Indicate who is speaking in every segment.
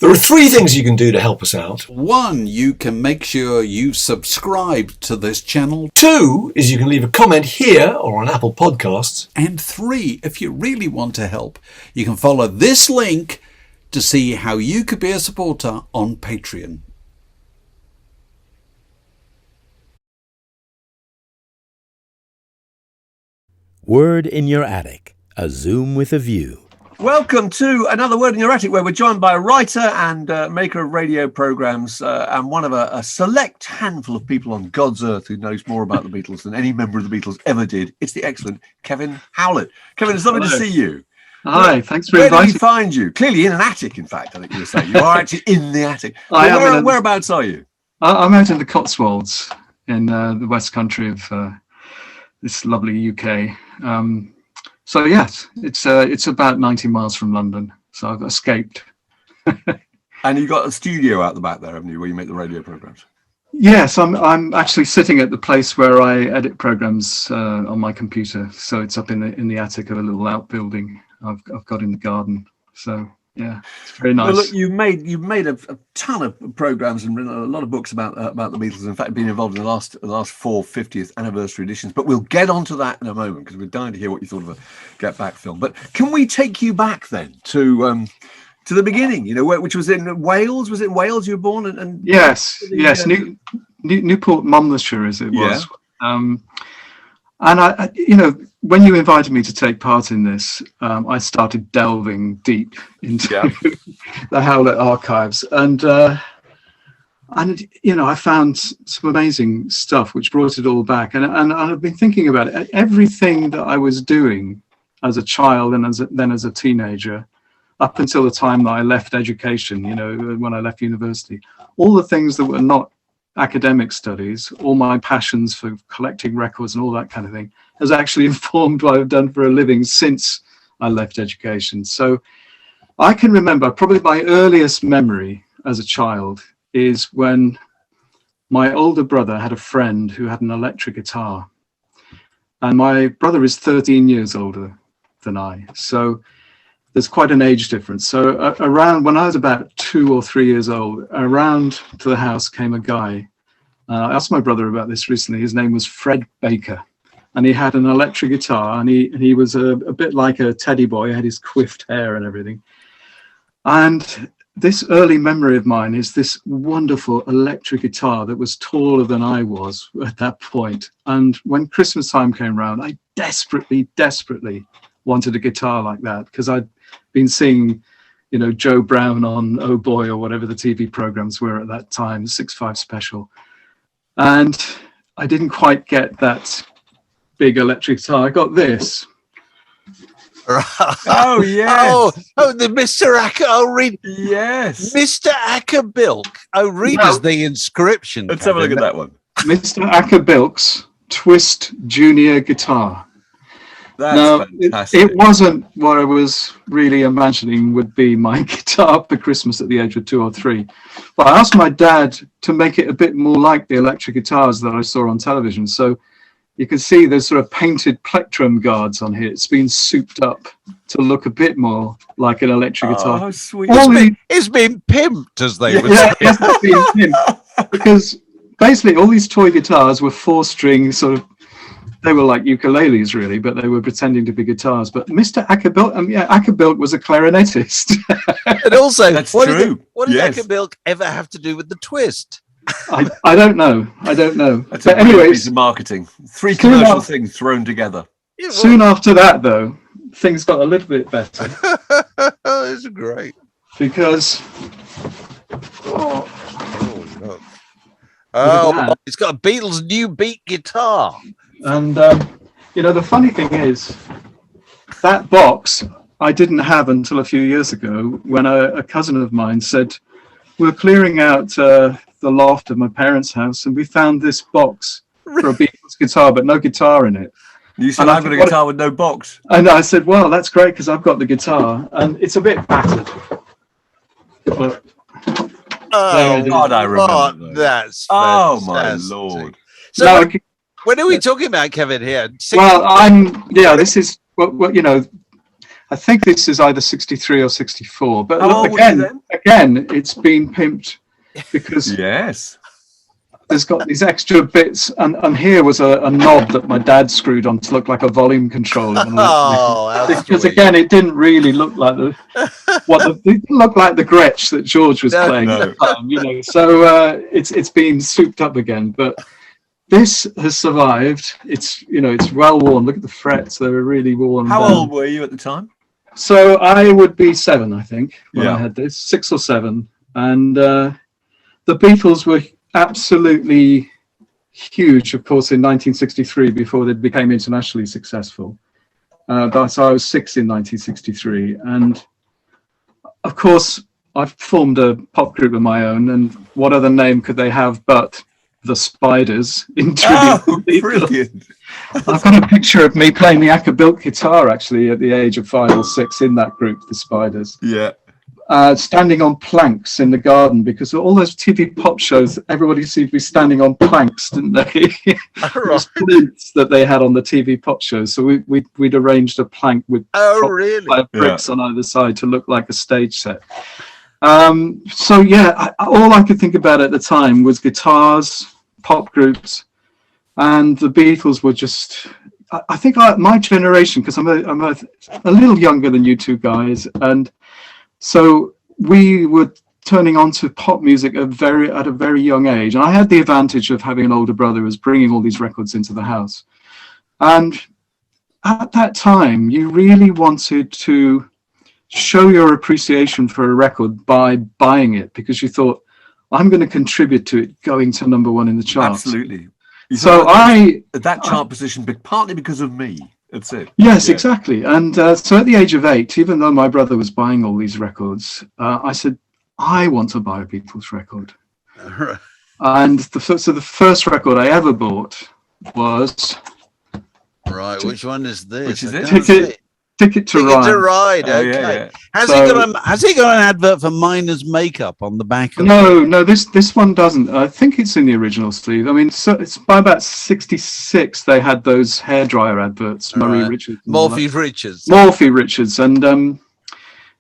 Speaker 1: There are three things you can do to help us out.
Speaker 2: 1, you can make sure you subscribe to this channel.
Speaker 1: 2 is you can leave a comment here or on Apple Podcasts.
Speaker 2: And 3, if you really want to help, you can follow this link to see how you could be a supporter on Patreon.
Speaker 3: Word in Your Attic, a Zoom with a view.
Speaker 1: Welcome to another Word in Your Attic, where we're joined by a writer and maker of radio programmes and one of a select handful of people on God's earth who knows more about the Beatles than any member of the Beatles ever did. It's the excellent Kevin Howlett. Kevin, it's lovely to see you.
Speaker 4: Hi, thanks for
Speaker 1: inviting me.
Speaker 4: inviting
Speaker 1: Where did we find you? Clearly in an attic, in fact, I think you were saying. You are actually in the attic. Whereabouts are you?
Speaker 4: I'm out in the Cotswolds in the West Country of this lovely UK. So yes, it's about 90 miles from London. So I've escaped.
Speaker 1: And you've got a studio out the back there, haven't you, where you make the radio programmes?
Speaker 4: Yes, I'm actually sitting at the place where I edit programmes on my computer. So it's up in the attic of a little outbuilding I've got in the garden. So yeah, it's very nice.
Speaker 1: Well, look, you've made a ton of programmes and written a lot of books about the Beatles. In fact, been involved in the last 4 50th anniversary editions. But we'll get onto that in a moment because we're dying to hear what you thought of a Get Back film. But can we take you back then to the beginning? You know, which was in Wales. Was it in Wales you were born? And
Speaker 4: yes, Newport, Monmouthshire, as it was.
Speaker 1: Yeah.
Speaker 4: And I, when you invited me to take part in this, I started delving deep into the Howlett archives, and I found some amazing stuff which brought it all back. And I've been thinking about it. Everything that I was doing as a child and then as a teenager, up until the time that I left education, when I left university, all the things that were not academic studies, all my passions for collecting records and all that kind of thing has actually informed what I've done for a living since I left education. So I can remember probably my earliest memory as a child is when my older brother had a friend who had an electric guitar, and my brother is 13 years older than I, so there's quite an age difference. So around when I was about 2 or 3 years old, around to the house came a guy. I asked my brother about this recently. His name was Fred Baker, and he had an electric guitar, and he was a bit like a teddy boy. He had his quiffed hair and everything. And this early memory of mine is this wonderful electric guitar that was taller than I was at that point. And when Christmas time came around, I desperately wanted a guitar like that, because I'd been seeing, Joe Brown on Oh Boy or whatever the TV programs were at that time, 6-5 Special. And I didn't quite get that big electric guitar. I got this.
Speaker 1: Oh, yes.
Speaker 5: Oh, the Mr. Acker. I'll read.
Speaker 1: Yes.
Speaker 5: Mr. Acker-Bilk. Oh, read us the inscription.
Speaker 1: Let's have a look at that one.
Speaker 4: Mr. Acker-Bilk's Twist Junior Guitar.
Speaker 1: That's fantastic.
Speaker 4: It wasn't what I was really imagining would be my guitar for Christmas at the age of 2 or 3. But I asked my dad to make it a bit more like the electric guitars that I saw on television. So you can see there's sort of painted plectrum guards on here. It's been souped up to look a bit more like an electric guitar.
Speaker 1: Oh, sweet.
Speaker 5: It's been pimped, as they would say.
Speaker 4: Yes, it's been pimped. Because basically all these toy guitars were 4-string sort of. They were like ukuleles, really, but they were pretending to be guitars. But Mr. Acker-Bilk, Acker-Bilk was a clarinetist.
Speaker 5: And also,
Speaker 1: that's
Speaker 5: what
Speaker 1: true.
Speaker 5: Did Acker-Bilk ever have to do with the twist?
Speaker 4: I don't know.
Speaker 1: That's
Speaker 4: but
Speaker 1: a
Speaker 4: anyway,
Speaker 1: piece of marketing. 3 commercial things thrown together.
Speaker 4: Soon after that, though, things got a little bit better.
Speaker 5: It's great.
Speaker 4: Because...
Speaker 5: Oh, it's got a Beatles new beat guitar.
Speaker 4: And, the funny thing is, that box I didn't have until a few years ago when a cousin of mine said, we're clearing out the loft of my parents' house and we found this box for a Beatles guitar, but no guitar in it.
Speaker 1: You said, I've got a guitar with no box.
Speaker 4: And I said, well, that's great because I've got the guitar and it's a bit battered. But
Speaker 5: Oh,
Speaker 1: God, I remember.
Speaker 5: That's
Speaker 1: fantastic.
Speaker 5: My
Speaker 1: Lord.
Speaker 5: So
Speaker 4: no,
Speaker 5: when are we talking about, Kevin, here?
Speaker 4: Well, this is what I think this is either 63 or 64. But
Speaker 1: How
Speaker 4: look,
Speaker 1: old were you then?
Speaker 4: again, it's been pimped because
Speaker 1: Yes.
Speaker 4: there's got these extra bits, and here was a knob that my dad screwed on to look like a volume controller.
Speaker 5: Oh, how
Speaker 4: Because
Speaker 5: sweet.
Speaker 4: again, it didn't really look like it didn't look like the Gretsch that George was playing at the time, you know. So it's been souped up again, but this has survived. It's well worn. Look at the frets; they're really worn.
Speaker 1: How
Speaker 4: down.
Speaker 1: old were you at the time?
Speaker 4: So I would be 7, I think, when
Speaker 1: Yeah.
Speaker 4: I had this, 6 or 7, and the Beatles were absolutely huge, of course, in 1963 before they became internationally successful. So I was 6 in 1963, and of course I've formed a pop group of my own, and what other name could they have but the Spiders in tribute to the Beatles?
Speaker 1: Brilliant.
Speaker 4: I've got a picture of me playing the acapella guitar actually at the age of 5 or 6 in that group, the Spiders.
Speaker 1: Yeah.
Speaker 4: Standing on planks in the garden, because all those TV pop shows, everybody seemed to be standing on planks, didn't they? Those plinths that they had on the TV pop shows. So we'd arranged a plank with
Speaker 5: really?
Speaker 4: bricks on either side to look like a stage set. So yeah, all I could think about at the time was guitars, pop groups, and the Beatles were just. I think my generation, because I'm a little younger than you two guys, and so we were turning on to pop music at a very young age. And I had the advantage of having an older brother who was bringing all these records into the house. And at that time, you really wanted to show your appreciation for a record by buying it, because you thought, I'm going to contribute to it going to #1 in the charts.
Speaker 1: Absolutely.
Speaker 4: So
Speaker 1: that chart position, but partly because of me. That's it.
Speaker 4: Yes, exactly. And so at the age of 8, even though my brother was buying all these records, I said, I want to buy a Beatles record. And the first record I ever bought was...
Speaker 5: Right, which one is this?
Speaker 1: Which is it?
Speaker 4: Ticket to
Speaker 5: Ticket
Speaker 4: Ride.
Speaker 5: to Ride,
Speaker 1: Oh,
Speaker 5: okay.
Speaker 1: yeah, yeah.
Speaker 5: Has he got an advert for Miner's Makeup on the back of
Speaker 4: No, this one doesn't. I think it's in the original sleeve. I mean, so it's by about 66 they had those hairdryer adverts, Murray Richards.
Speaker 5: Morphy Richards.
Speaker 4: Morphy Richards, and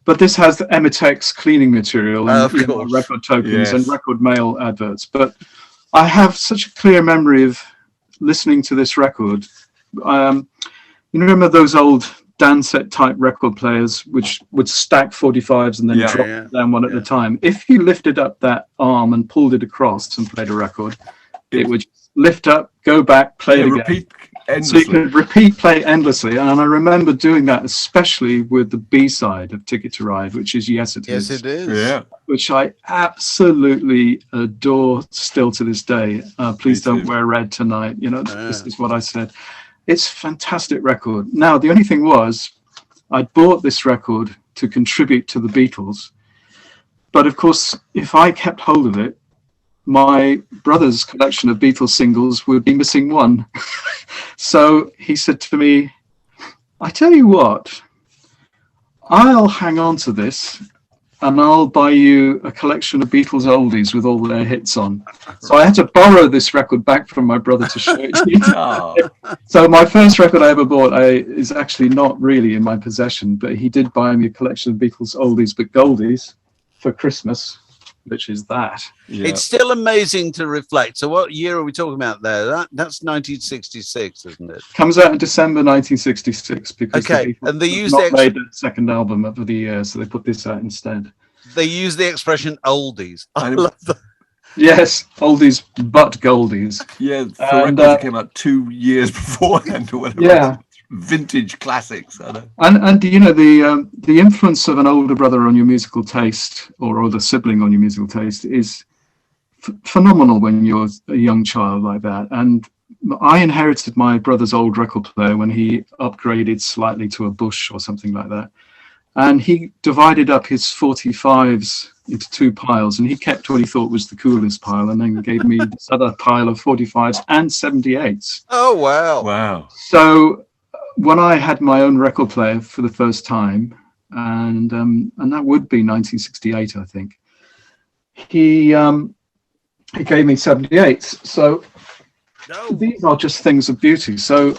Speaker 4: but this has the Emitex cleaning material and record tokens and record mail adverts. But I have such a clear memory of listening to this record. You remember those old Dansette type record players which would stack 45s and then drop down one at a time? If you lifted up that arm and pulled it across and played a record, it would lift up, go back, play it again.
Speaker 1: Repeat endlessly.
Speaker 4: So you could play endlessly. And I remember doing that, especially with the B-side of Ticket to Ride, which is Yes It Is.
Speaker 5: Yes, it is.
Speaker 1: Yeah.
Speaker 4: Which I absolutely adore still to this day. Please don't wear red tonight. You know, this is what I said. It's a fantastic record. Now, the only thing was, I bought this record to contribute to the Beatles. But of course, if I kept hold of it, my brother's collection of Beatles singles would be missing one. So he said to me, I tell you what, I'll hang on to this and I'll buy you a collection of Beatles oldies with all their hits on. So I had to borrow this record back from my brother to show it to you.
Speaker 1: Oh.
Speaker 4: So my first record I ever bought is actually not really in my possession, but he did buy me a collection of Beatles oldies but goldies for Christmas, which is that.
Speaker 1: Yeah.
Speaker 5: It's still amazing to reflect. So what year are we talking about there? That's 1966, isn't it?
Speaker 4: Comes out in December 1966 because
Speaker 5: Okay,
Speaker 4: the Beatles
Speaker 5: and they used
Speaker 4: not made the second album of the year, so they put this out instead.
Speaker 5: They use the expression oldies. I
Speaker 1: And-
Speaker 5: love that.
Speaker 4: Yes, oldies but goldies.
Speaker 1: Yeah, the
Speaker 4: And,
Speaker 1: records came out 2 years beforehand or whatever.
Speaker 4: Yeah.
Speaker 1: Vintage classics. I know.
Speaker 4: And you know, the influence of an older brother on your musical taste or older sibling on your musical taste is phenomenal when you're a young child like that. And I inherited my brother's old record player when he upgraded slightly to a Bush or something like that. And he divided up his 45s into 2 piles, and he kept what he thought was the coolest pile and then gave me this other pile of 45s and 78s.
Speaker 5: Oh, wow.
Speaker 1: Wow.
Speaker 4: So when I had my own record player for the first time, and that would be 1968, I think, he gave me 78s. So these are just things of beauty. So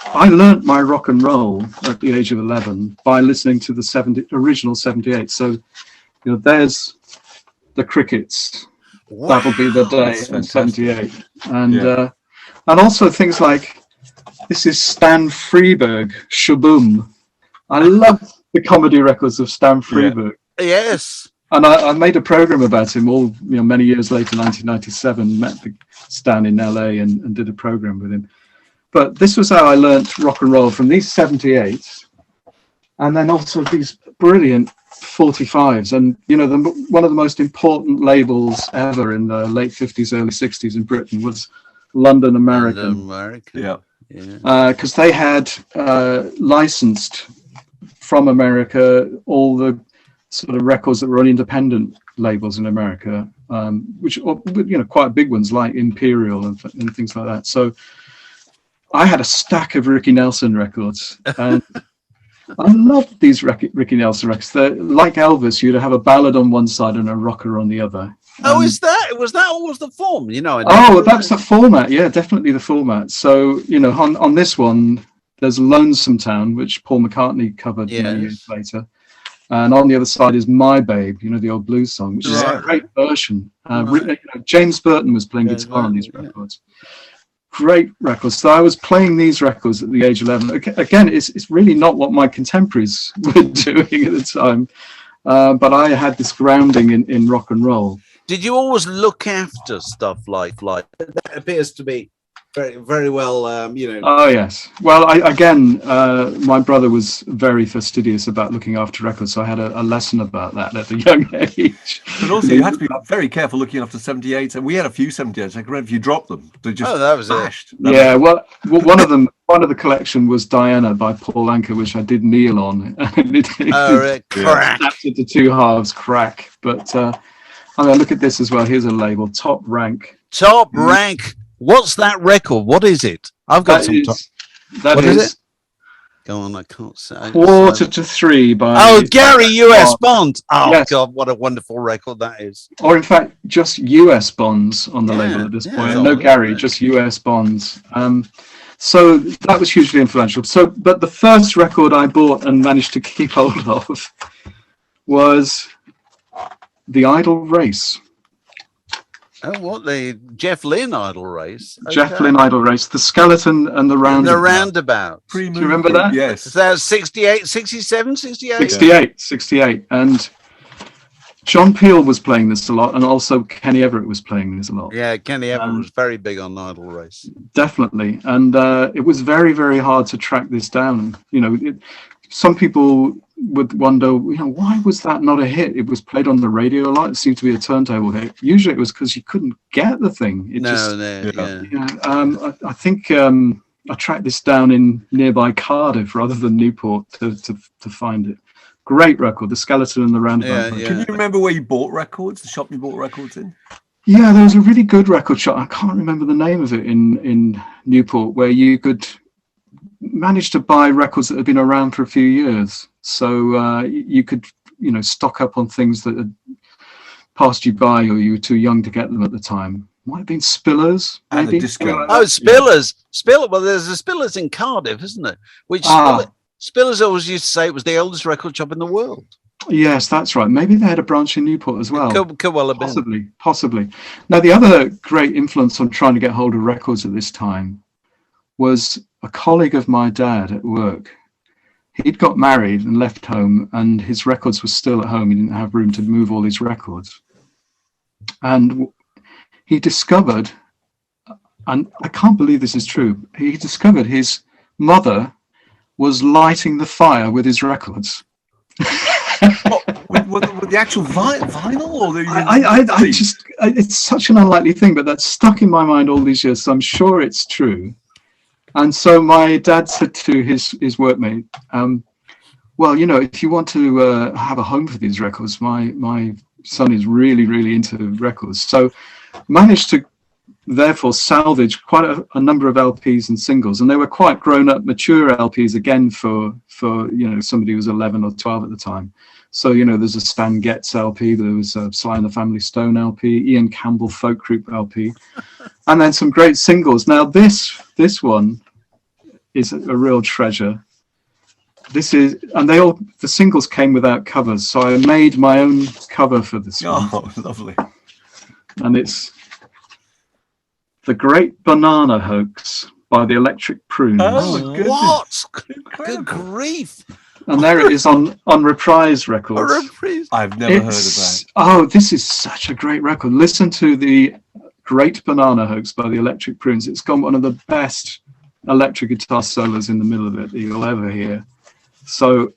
Speaker 4: I learnt my rock and roll at the age of 11 by listening to the original 78. So, there's the Crickets.
Speaker 5: Wow.
Speaker 4: That'll be the day
Speaker 1: That's
Speaker 4: in
Speaker 1: fantastic.
Speaker 4: 78. And also things like, this is Stan Freberg, Shaboom. I love the comedy records of Stan Freberg.
Speaker 5: Yes.
Speaker 4: And I made a program about him many years later, 1997, met Stan in LA and did a program with him. But this was how I learnt rock and roll, from these 78s, and then also these brilliant 45s. And, one of the most important labels ever in the late 50s, early 60s in Britain was London American.
Speaker 1: Yeah.
Speaker 4: Because they had licensed from America all the sort of records that were on independent labels in America, which quite big ones like Imperial and things like that. So I had a stack of Ricky Nelson records, and I loved these Ricky Nelson records. They're like Elvis. You'd have a ballad on one side and a rocker on the other.
Speaker 5: Was that always the form?
Speaker 4: That's the format. Yeah, definitely the format. So on this one, there's Lonesome Town, which Paul McCartney covered many years later. And on the other side is My Babe, the old blues song, which is a great version. James Burton was playing guitar on these records. Great records. So I was playing these records at the age of 11. Again, it's really not what my contemporaries were doing at the time. But I had this grounding in rock and roll.
Speaker 5: Did you always look after stuff like that? Appears to be very, very well,
Speaker 4: Oh, yes. Well, my brother was very fastidious about looking after records, so I had a lesson about that at a young age.
Speaker 1: But also, you had to be very careful looking after 78s, and we had a few 78s. I read if you dropped them, they just
Speaker 5: that was
Speaker 1: bashed.
Speaker 4: Well, one of the collection was Diana by Paul Anka, which I did kneel on.
Speaker 5: It cracked.
Speaker 4: Snapped into two halves, crack. But look at this as well. Here's a label, Top Rank.
Speaker 5: Top Rank. What's that record? What is it? I've got some.
Speaker 4: What is it?
Speaker 5: Go on, I can't say.
Speaker 4: Quarter to Three by
Speaker 5: Gary U.S. Bond. Oh
Speaker 4: yes.
Speaker 5: God, what a wonderful record that is.
Speaker 4: Or in fact, just U.S. Bonds on the label at this point. No Gary, just U.S. Bonds. So that was hugely influential. But the first record I bought and managed to keep hold of was The Idle Race.
Speaker 5: Oh, what, the Jeff Lynne Idle Race? Okay.
Speaker 4: Jeff Lynne Idle Race, The Skeleton and the Roundabout.
Speaker 5: The Roundabout.
Speaker 4: Do you remember that?
Speaker 1: Yes.
Speaker 5: So that was 68, 67, 68?
Speaker 4: 68. And John Peel was playing this a lot, and also Kenny Everett was playing this a lot.
Speaker 5: Yeah, Kenny Everett was very big on Idle Race.
Speaker 4: Definitely. And it was very, very hard to track this down. Some people would wonder, why was that not a hit? It was played on the radio a lot. It seemed to be a turntable hit. Usually it was because you couldn't get the thing. I think I tracked this down in nearby Cardiff rather than Newport to find it. Great record, The Skeleton and the Roundabout.
Speaker 1: Can you remember where you bought records, the shop you bought records in?
Speaker 4: Yeah, there was a really good record shop. I can't remember the name of it in Newport, where you could manage to buy records that had been around for a few years. So you could, stock up on things that had passed you by, or you were too young to get them at the time. Might have been Spillers,
Speaker 1: maybe.
Speaker 4: maybe.
Speaker 5: Spillers. Well, there's a Spillers in Cardiff, isn't it? Which Spillers always used to say it was the oldest record shop in the world.
Speaker 4: Yes, that's right. Maybe they had a branch in Newport as well.
Speaker 5: Could well have been.
Speaker 4: Possibly. Now, the other great influence on trying to get hold of records at this time was a colleague of my dad at work. He'd got married and left home, and his records were still at home. He didn't have room to move all his records. And he discovered, and I can't believe this is true, he discovered his mother was lighting the fire with his records.
Speaker 1: with the actual vinyl? Or
Speaker 4: it's such an unlikely thing, but that's stuck in my mind all these years, so I'm sure it's true. And so my dad said to his workmate, well, if you want to have a home for these records, my son is really, really into records. So managed to therefore salvage quite a number of LPs and singles. And they were quite grown up, mature LPs again for somebody who was 11 or 12 at the time. So, there's a Stan Getz LP, there was a Sly and the Family Stone LP, Ian Campbell Folk Group LP. and then some great singles. Now this one is a real treasure. The singles came without covers, so I made my own cover for this one.
Speaker 1: Oh, lovely.
Speaker 4: And it's The Great Banana Hoax by the Electric Prunes.
Speaker 1: Oh, goodness.
Speaker 5: What?
Speaker 1: Incredible.
Speaker 5: Good grief.
Speaker 4: And there it is on Reprise Records.
Speaker 1: I've never heard of that.
Speaker 4: Oh, this is such a great record. Listen to The Great Banana Hoax by the Electric Prunes. It's got one of the best electric guitar solos in the middle of it that you'll ever hear. So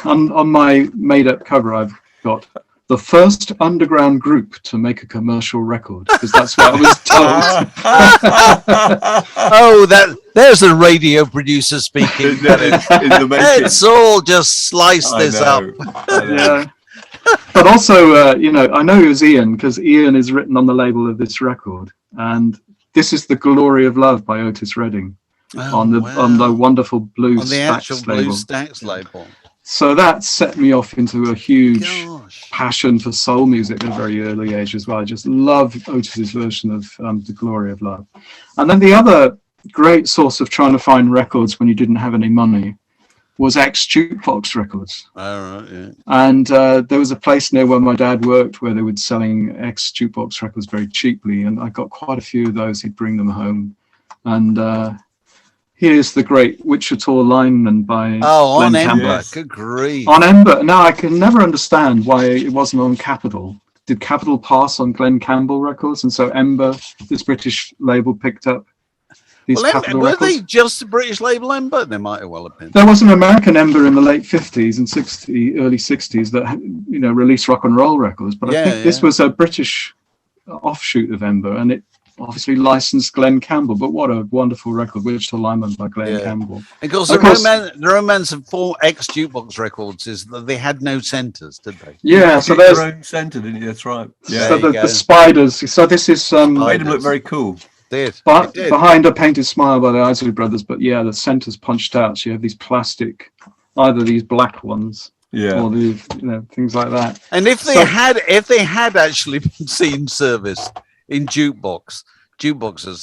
Speaker 4: on my made-up cover, I've got the first underground group to make a commercial record, because that's what I was told.
Speaker 5: There's a radio producer speaking.
Speaker 1: In the making.
Speaker 5: Let's all just slice this up.
Speaker 4: Yeah. But also, I know it was Ian, because Ian is written on the label of this record, and this is The Glory of Love by Otis Redding on the wonderful Blue
Speaker 5: on the
Speaker 4: Stax
Speaker 5: actual
Speaker 4: label.
Speaker 5: Blue Stax label.
Speaker 4: So that set me off into a huge passion for soul music at a very early age as well. I just love Otis's version of The Glory of Love. And then the other great source of trying to find records when you didn't have any money was ex-jukebox records.
Speaker 5: Oh, right, yeah.
Speaker 4: And there was a place near where my dad worked where they were selling ex-jukebox records very cheaply, and I got quite a few of those. He'd bring them home. And here's The Great Wichita Lineman by
Speaker 5: on
Speaker 4: Glenn
Speaker 5: Ember.
Speaker 4: Campbell.
Speaker 5: Good grief.
Speaker 4: On Ember. Now, I can never understand why it wasn't on Capitol. Did Capitol pass on Glenn Campbell records? And so Ember, this British label, picked up these Capitol
Speaker 5: were
Speaker 4: records.
Speaker 5: they just a British label Ember? They might have well have been.
Speaker 4: There was an American Ember in the late 50s and early 60s that released rock and roll records. But I think this was a British offshoot of Ember, and it obviously licensed Glenn Campbell. But what a wonderful record, Wichita Lineman by Glenn Campbell.
Speaker 5: Of course, the romance of 4 ex-jukebox records is that they had no centres, did they?
Speaker 4: Yeah, so there's
Speaker 1: your own centre, didn't you? That's right. Yeah.
Speaker 4: So the spiders. So this is
Speaker 1: Made them look very cool.
Speaker 4: Behind a Painted Smile by the Isley Brothers, but yeah, the center's punched out. So you have these plastic, either these black ones, or these, things like that.
Speaker 5: And if they had actually been seen service in jukeboxes,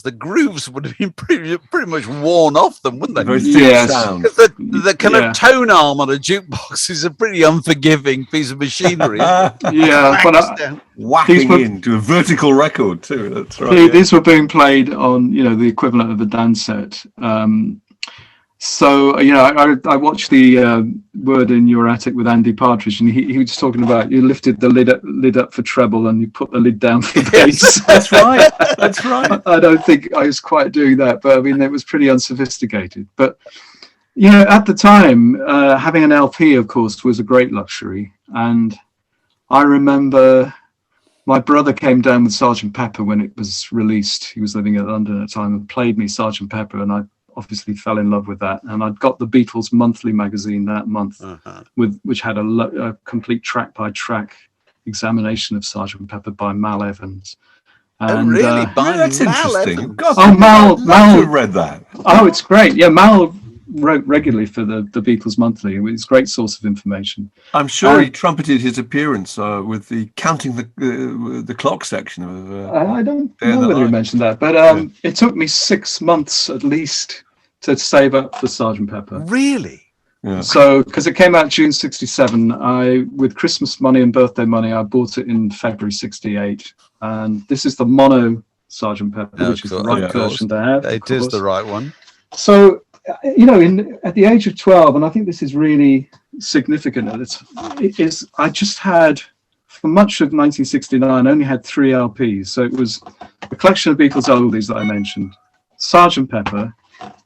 Speaker 5: the grooves would have been pretty much worn off them, wouldn't they?
Speaker 1: Very thin sound.
Speaker 5: Because the kind of tone arm on a jukebox is a pretty unforgiving piece of machinery.
Speaker 1: Whacking into a vertical record too. That's right.
Speaker 4: These were being played on, the equivalent of a dance set. So I watched the Word in Your Attic with Andy Partridge, and he was talking about you lifted the lid up for treble and you put the lid down for bass.
Speaker 1: That's right. That's right.
Speaker 4: I don't think I was quite doing that, but I mean it was pretty unsophisticated. But at the time, having an LP, of course, was a great luxury. And I remember my brother came down with Sgt. Pepper when it was released. He was living in London at the time and played me Sgt. Pepper, and I obviously fell in love with that. And I'd got the Beatles monthly magazine that month, which had a complete track by track examination of Sgt. Pepper by Mal Evans. And,
Speaker 5: really?
Speaker 1: That's interesting.
Speaker 4: Mal
Speaker 1: read that.
Speaker 4: Oh, it's great. Yeah, Mal wrote regularly for the Beatles monthly. It's a great source of information.
Speaker 1: I'm sure he trumpeted his appearance with the counting the clock section of.
Speaker 4: I don't know whether he mentioned that, but it took me 6 months at least to save up for Sgt. Pepper.
Speaker 5: Really?
Speaker 1: Yeah.
Speaker 4: So, because it came out June '67, with Christmas money and birthday money, I bought it in February '68, and this is the mono Sgt. Pepper, which is the right version to have.
Speaker 5: It is the right one.
Speaker 4: So, at the age of 12, and I think this is really significant. I just had, for much of 1969, only had 3 LPs. So it was a collection of Beatles oldies that I mentioned, Sgt. Pepper,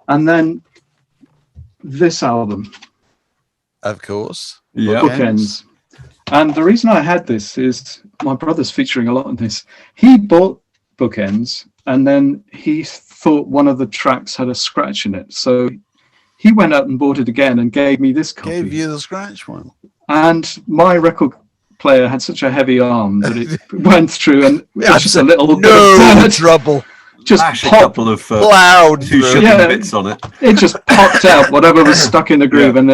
Speaker 4: and then this album.
Speaker 5: Of course.
Speaker 1: Yeah.
Speaker 4: Bookends. And the reason I had this is my brother's featuring a lot in this. He bought Bookends, and then he thought one of the tracks had a scratch in it. So he went out and bought it again and gave me this copy.
Speaker 5: Gave you the scratch one.
Speaker 4: And my record player had such a heavy arm that it went through, and it was just a little
Speaker 5: trouble.
Speaker 4: Just
Speaker 1: a couple of
Speaker 5: plowed
Speaker 1: 2 sugar bits on it.
Speaker 4: It just popped out whatever was stuck in the groove, and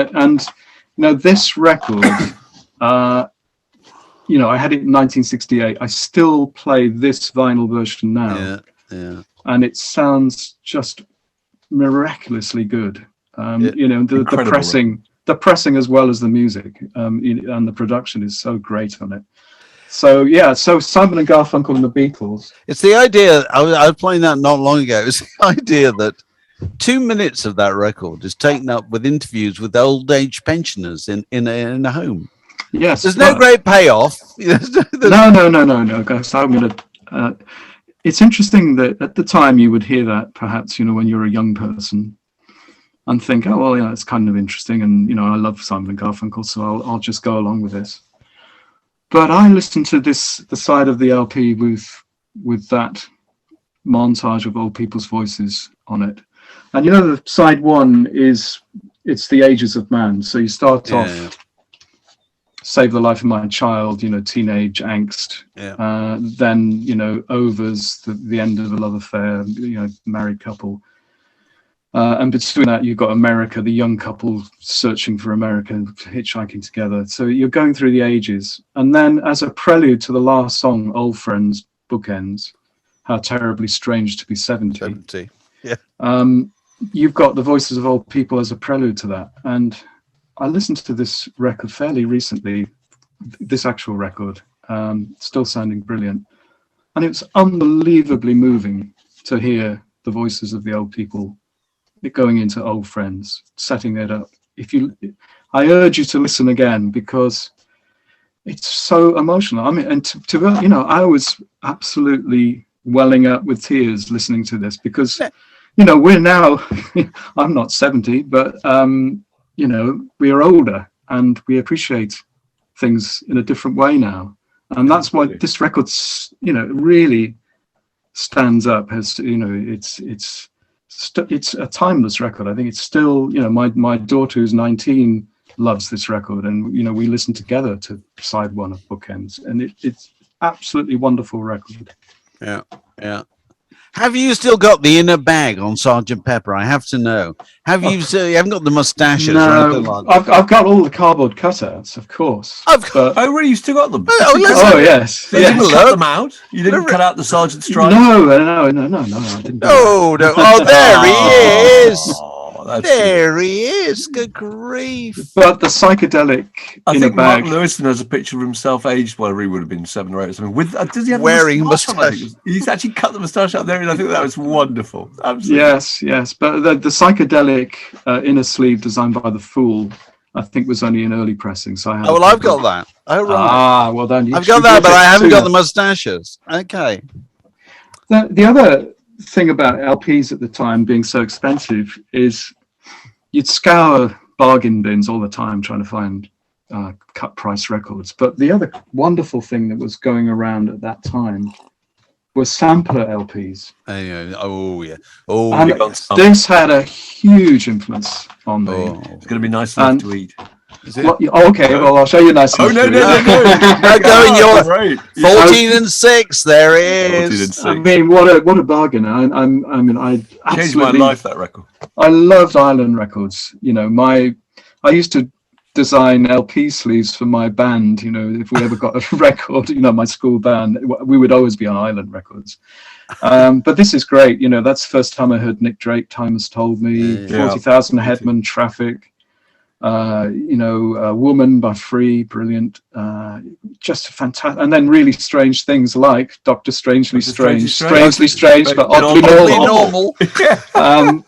Speaker 4: this record. I had it in 1968. I still play this vinyl version now. and it sounds just miraculously good. The pressing as well as the music, and the production is so great on it. So Simon and Garfunkel and the Beatles.
Speaker 5: It's the idea. I was playing that not long ago. It's the idea that 2 minutes of that record is taken up with interviews with old age pensioners in a home.
Speaker 4: Yes,
Speaker 5: there's no great payoff.
Speaker 4: No. Guys, I'm gonna. It's interesting that at the time you would hear that, perhaps, when you're a young person, and think, oh well, it's kind of interesting, and I love Simon and Garfunkel, so I'll just go along with this. But I listened to the side of the LP with that montage of old people's voices on it, and the side one it's the ages of man. So you start off. Save the Life of My Child, teenage angst. Then, Overs, the end of a love affair, married couple. And between that, you've got America, the young couple searching for America, hitchhiking together. So you're going through the ages. And then as a prelude to the last song, Old Friends, Bookends, How Terribly Strange to Be 70.
Speaker 5: 70, yeah.
Speaker 4: You've got the voices of old people as a prelude to that. And I listened to this record fairly recently, this actual record, still sounding brilliant. And it was unbelievably moving to hear the voices of the old people going into Old Friends, setting it up. I urge you to listen again, because it's so emotional. I mean, and I was absolutely welling up with tears listening to this, because, we're now, I'm not 70, but, we are older and we appreciate things in a different way now. And that's why this record, really stands up as, it's a timeless record. I think it's still, my daughter who's 19 loves this record, and, we listen together to side one of Bookends, and it's absolutely wonderful record.
Speaker 5: Yeah. Have you still got the inner bag on Sgt. Pepper? I have to know. Have you? You haven't got the mustaches?
Speaker 4: No, I've got all the cardboard cutouts, of course.
Speaker 1: Oh, really? You still got them?
Speaker 4: Oh, yes.
Speaker 1: You didn't cut them out? You didn't cut out the Sergeant Stripes?
Speaker 4: No, I didn't.
Speaker 5: No. Oh, there he is.
Speaker 1: Oh,
Speaker 5: there he is. Good grief.
Speaker 4: But the psychedelic
Speaker 1: I think
Speaker 4: bag.
Speaker 1: Mark Lewison has a picture of himself aged, whatever he would have been, 7 or 8 or something. Does he have
Speaker 5: wearing
Speaker 1: a
Speaker 5: moustache?
Speaker 1: He's actually cut the moustache out there, and I think that was wonderful. Absolutely.
Speaker 4: Yes. But the psychedelic inner sleeve designed by the Fool, I think, was only an early pressing. So
Speaker 5: I've got that. Oh, right.
Speaker 4: Well then.
Speaker 5: I've got that, but I haven't got the moustaches. Okay.
Speaker 4: The other thing about LPs at the time being so expensive is you'd scour bargain bins all the time trying to find cut price records. But the other wonderful thing that was going around at that time was sampler LPs. This had a huge influence on me.
Speaker 1: It's going to be nice enough to eat.
Speaker 4: Okay, well, I'll show you nice.
Speaker 1: No.
Speaker 5: Going your 14 and 6. There it is.
Speaker 4: I mean, what a bargain. I
Speaker 1: changed my life, that record.
Speaker 4: I loved Island Records. I used to design LP sleeves for my band. If we ever got a record, my school band, we would always be on Island Records. But this is great. That's the first time I heard Nick Drake, Time Has Told Me, 40,000 Headman, Traffic. Woman by Free, brilliant, just fantastic. And then really strange things like Dr. Strangely Strange, but oddly normal.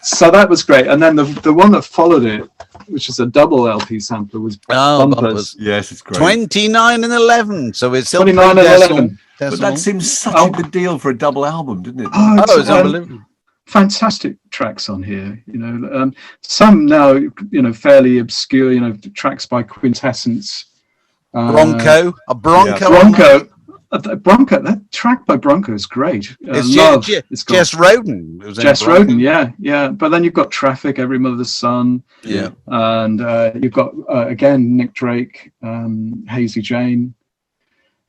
Speaker 4: So that was great. And then the one that followed it, which is a double LP sampler, was Bumpers.
Speaker 1: Yes, it's great.
Speaker 5: 29 and 11, so it's still
Speaker 4: 29 and 11.
Speaker 1: But that seems such a good deal for a double album, didn't it?
Speaker 4: It's unbelievable. Fantastic tracks on here, some now, fairly obscure, tracks by Quintessence.
Speaker 5: Bronco.
Speaker 4: That track by Bronco is great.
Speaker 5: It's Jess Roden.
Speaker 4: Jess Roden, yeah. But then you've got Traffic, Every Mother's Son.
Speaker 5: Yeah.
Speaker 4: And you've got, again, Nick Drake, Hazy Jane.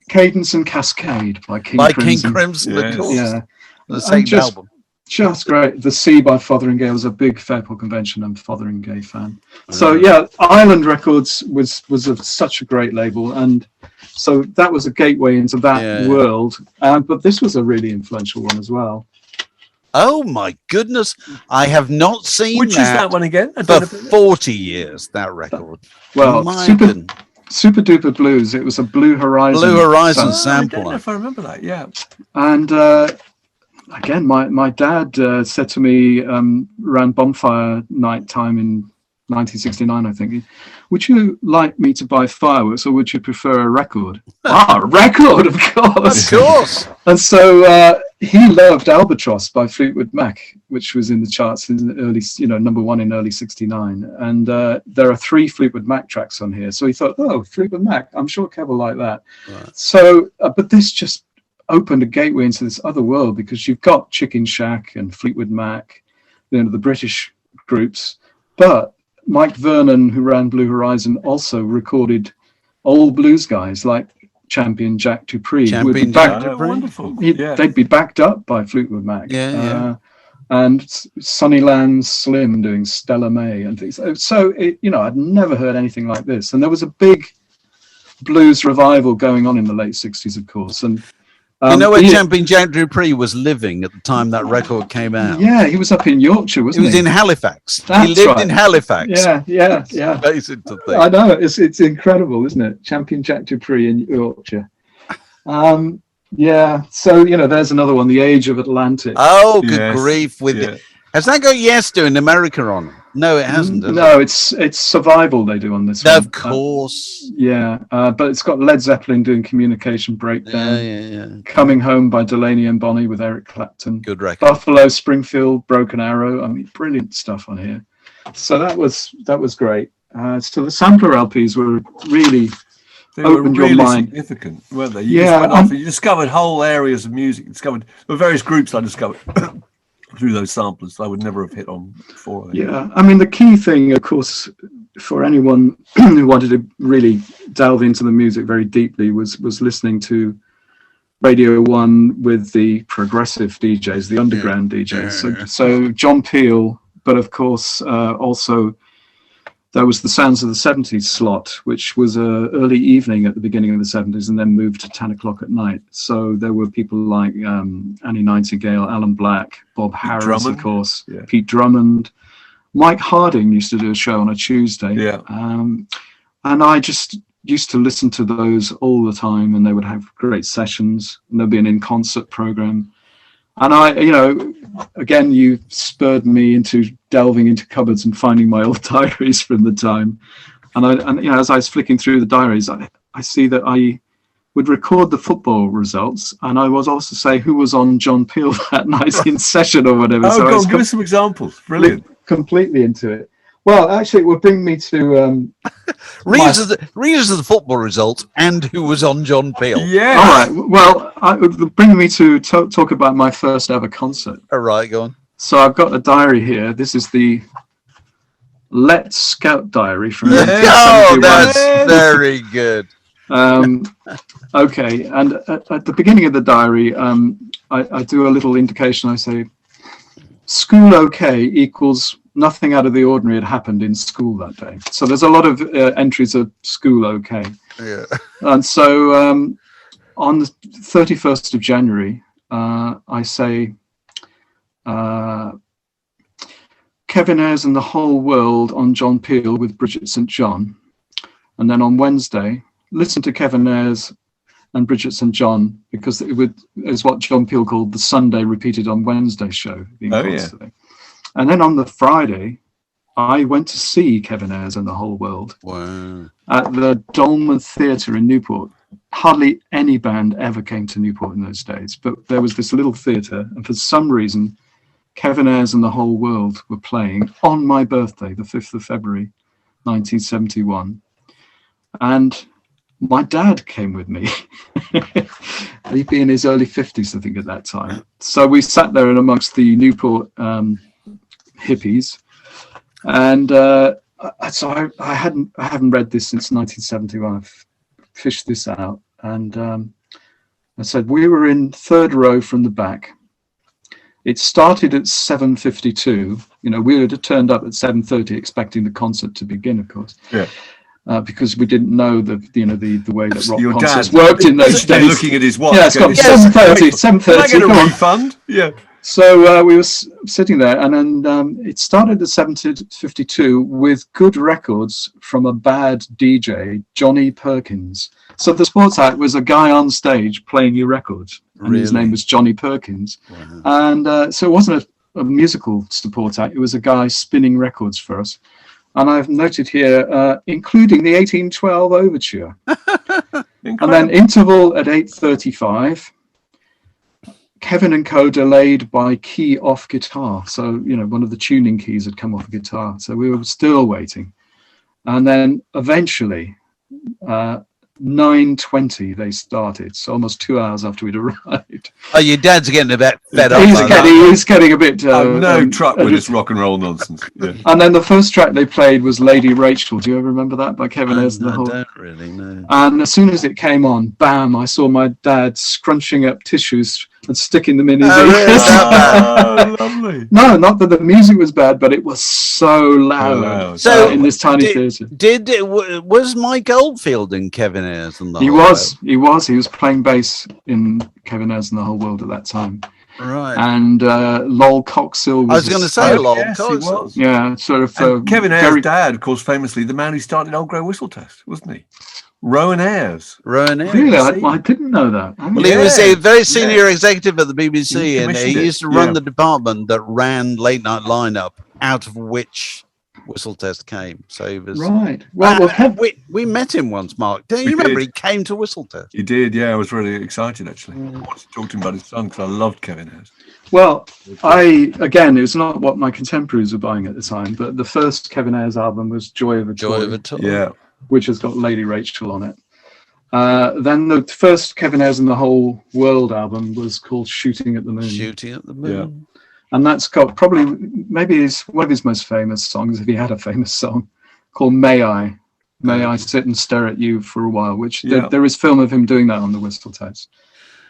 Speaker 4: Cadence and Cascade by King Crimson.
Speaker 5: Of course.
Speaker 4: Yeah.
Speaker 5: The same album.
Speaker 4: Just great. The Sea by Fotheringay. I was a big Fairport Convention and Fotheringay fan. So Island Records was such a great label, and so that was a gateway into that world. But this was a really influential one as well.
Speaker 5: Oh my goodness! I have not seen
Speaker 1: Which is that one again? I
Speaker 5: for
Speaker 1: don't know.
Speaker 5: 40 years. That record.
Speaker 4: Well,
Speaker 5: My
Speaker 4: Super
Speaker 5: goodness.
Speaker 4: Duper Blues. It was a Blue Horizon.
Speaker 5: Blue Horizon
Speaker 4: sound.
Speaker 1: I don't know
Speaker 5: sampler.
Speaker 1: if I remember that. Yeah.
Speaker 4: And again, my dad said to me around bonfire night time in 1969, I think, would you like me to buy fireworks or would you prefer a record? A record, of course.
Speaker 5: Of course.
Speaker 4: And so he loved Albatross by Fleetwood Mac, which was in the charts in the early, number one in early 69. And there are 3 Fleetwood Mac tracks on here. So he thought, oh, Fleetwood Mac, I'm sure Kev will like that.
Speaker 5: Right.
Speaker 4: So, but this just opened a gateway into this other world because you've got Chicken Shack and Fleetwood Mac, the British groups. But Mike Vernon, who ran Blue Horizon, also recorded old blues guys like Champion Jack Dupree.
Speaker 5: Champion
Speaker 4: Jack
Speaker 5: Jack.
Speaker 1: Wonderful.
Speaker 4: They'd be backed up by Fleetwood Mac.
Speaker 5: Yeah.
Speaker 4: And Sunnyland Slim doing Stella May and things. So, I'd never heard anything like this. And there was a big blues revival going on in the late 60s, of course. And
Speaker 5: where Champion Jack Dupree was living at the time that record came out?
Speaker 4: Yeah, he was up in Yorkshire,
Speaker 5: He
Speaker 4: wasn't
Speaker 5: was
Speaker 4: he?
Speaker 5: in Halifax.
Speaker 4: That's
Speaker 5: He lived
Speaker 4: right.
Speaker 5: in Halifax.
Speaker 4: Yeah.
Speaker 5: Amazing to think.
Speaker 4: I know, it's incredible, isn't it? Champion Jack Dupree in Yorkshire. So there's another one, The Age of Atlantic.
Speaker 5: Oh, good
Speaker 1: Yes,
Speaker 5: grief!
Speaker 1: yeah.
Speaker 5: Has that got Yes doing America on it? No, it hasn't. has
Speaker 4: No,
Speaker 5: it?
Speaker 4: it's Survival they do on this one.
Speaker 5: Of course.
Speaker 4: But it's got Led Zeppelin doing Communication Breakdown.
Speaker 5: Yeah.
Speaker 4: Coming Home by Delaney and Bonnie with Eric Clapton.
Speaker 5: Good record.
Speaker 4: Buffalo Springfield, Broken Arrow. I mean, brilliant stuff on here. So that was great. So the sampler LPs were really
Speaker 1: They were
Speaker 4: opened your
Speaker 1: really
Speaker 4: mind.
Speaker 1: significant, weren't they? You just went off and you discovered whole areas of music. There were various groups I discovered through those samplers I would never have hit on before. I think.
Speaker 4: Yeah, I mean, the key thing, of course, for anyone who wanted to really delve into the music very deeply was listening to Radio 1 with the progressive DJs, the underground DJs. So John Peel, but of course also there was the Sounds of the 70s slot, which was early evening at the beginning of the 70s and then moved to 10 o'clock at night. So there were people like Annie Nightingale, Alan Black, Bob Harris,
Speaker 1: Drummond.
Speaker 4: of course, Pete Drummond. Mike Harding used to do a show on a Tuesday.
Speaker 1: Yeah.
Speaker 4: And I just used to listen to those all the time, and they would have great sessions, and there'd be an in-concert program. And again, you spurred me into delving into cupboards and finding my old diaries from the time. And as I was flicking through the diaries, I see that I would record the football results, and I was also say who was on John Peel that night in session or whatever.
Speaker 1: Oh,
Speaker 4: So I was
Speaker 1: give us some examples. Brilliant.
Speaker 4: completely into it. Well, actually, it would bring me to
Speaker 5: Readers of the football results and who was on John Peel.
Speaker 1: Yeah.
Speaker 4: all right. Well, it would bring me to talk about my first ever concert.
Speaker 5: All right, go on.
Speaker 4: So I've got a diary here. This is the Let's Scout diary from
Speaker 5: Oh,
Speaker 4: 1971.
Speaker 5: that's very good.
Speaker 4: Okay, and at the beginning of the diary, I do a little indication. I say, school okay equals nothing out of the ordinary had happened in school that day. So there's a lot of entries of school okay.
Speaker 5: Yeah.
Speaker 4: And so on the 31st of January, I say, Kevin Ayers and the Whole World on John Peel with Bridget St. John. And then on Wednesday, listen to Kevin Ayers and Bridget St. John, because is what John Peel called the Sunday repeated on Wednesday show. And then on the Friday, I went to see Kevin Ayers and the Whole World at the Dolmen Theatre in Newport. Hardly any band ever came to Newport in those days, but there was this little theatre, and for some reason, Kevin Ayers and the Whole World were playing on my birthday, the 5th of February, 1971. And my dad came with me. He'd be in his early 50s, I think, at that time. So we sat there in amongst the Newport hippies, and so I haven't read this since 1971. I've fished this out, and I said we were in third row from the back. It started at 7:52. We would have turned up at 7:30, expecting the concert to begin, of course.
Speaker 1: Yeah.
Speaker 4: Because we didn't know the way that rock
Speaker 1: Your
Speaker 4: concerts
Speaker 1: dad
Speaker 4: worked in those days.
Speaker 1: Looking at his watch.
Speaker 4: Yeah, it's got
Speaker 1: going,
Speaker 4: 7:30.
Speaker 1: Can I get a
Speaker 4: Come on.
Speaker 1: refund? Yeah.
Speaker 4: So we were sitting there, and then it started at 7:52 with good records from a bad DJ, Johnny Perkins. So the sports act was a guy on stage playing you records, and his name was Johnny Perkins.
Speaker 2: Wow.
Speaker 4: And so it wasn't a musical support act; it was a guy spinning records for us. And I've noted here, including the 1812 Overture, and then interval at 8:35. Kevin and Co delayed by key off guitar. So, one of the tuning keys had come off a guitar. So we were still waiting. And then eventually, 9:20 they started. So almost 2 hours after we'd arrived.
Speaker 5: Oh, your dad's getting a bit fed up.
Speaker 4: He's getting a bit...
Speaker 1: no truck with this rock and roll nonsense. Yeah.
Speaker 4: And then the first track they played was Lady Rachel. Do you ever remember that? By Kevin Ayers and the Whole?
Speaker 5: I don't really know.
Speaker 4: And as soon as it came on, bam, I saw my dad scrunching up tissues and sticking them in his ears.
Speaker 1: Oh, lovely.
Speaker 4: No, not that the music was bad, but it was so loud.
Speaker 5: So
Speaker 4: in this tiny theatre.
Speaker 5: Was Mike Oldfield in Kevin Ayers and the
Speaker 4: He
Speaker 5: Whole
Speaker 4: was. He was playing bass in Kevin Ayers and the Whole World at that time.
Speaker 5: Right.
Speaker 4: And Lol Coxill was...
Speaker 5: I was going to say Lol
Speaker 1: yes, he
Speaker 5: Coxill.
Speaker 1: was.
Speaker 4: Yeah, sort of...
Speaker 1: And Kevin Ayers' dad, of course, famously, the man who started Old Grey Whistle Test, wasn't he? Rowan Ayers.
Speaker 5: Rowan Ayers.
Speaker 4: Really? I didn't know that.
Speaker 5: Well, he was a very senior executive at the BBC, and he used to run
Speaker 4: Yeah.
Speaker 5: the department that ran late night lineup, out of which Whistle Test came. So he was
Speaker 4: Right. Well,
Speaker 5: we met him once, Mark. Don't you
Speaker 1: We
Speaker 5: remember?
Speaker 1: did.
Speaker 5: He came to Whistle Test.
Speaker 1: He did, yeah. I was really excited, actually. I wanted to talk to him about his son because I loved Kevin Ayers.
Speaker 4: Well, again, it was not what my contemporaries were buying at the time, but the first Kevin Ayers album was Joy of a Toy,
Speaker 1: Yeah.
Speaker 4: which has got Lady Rachel on it. Then the first Kevin Ayers and the Whole World album was called Shooting at the Moon.
Speaker 5: Shooting at the Moon.
Speaker 4: And that's got maybe one of his most famous songs, if he had a famous song, called May I Sit and Stare at You for a While, which there is film of him doing that on the Whistle Test.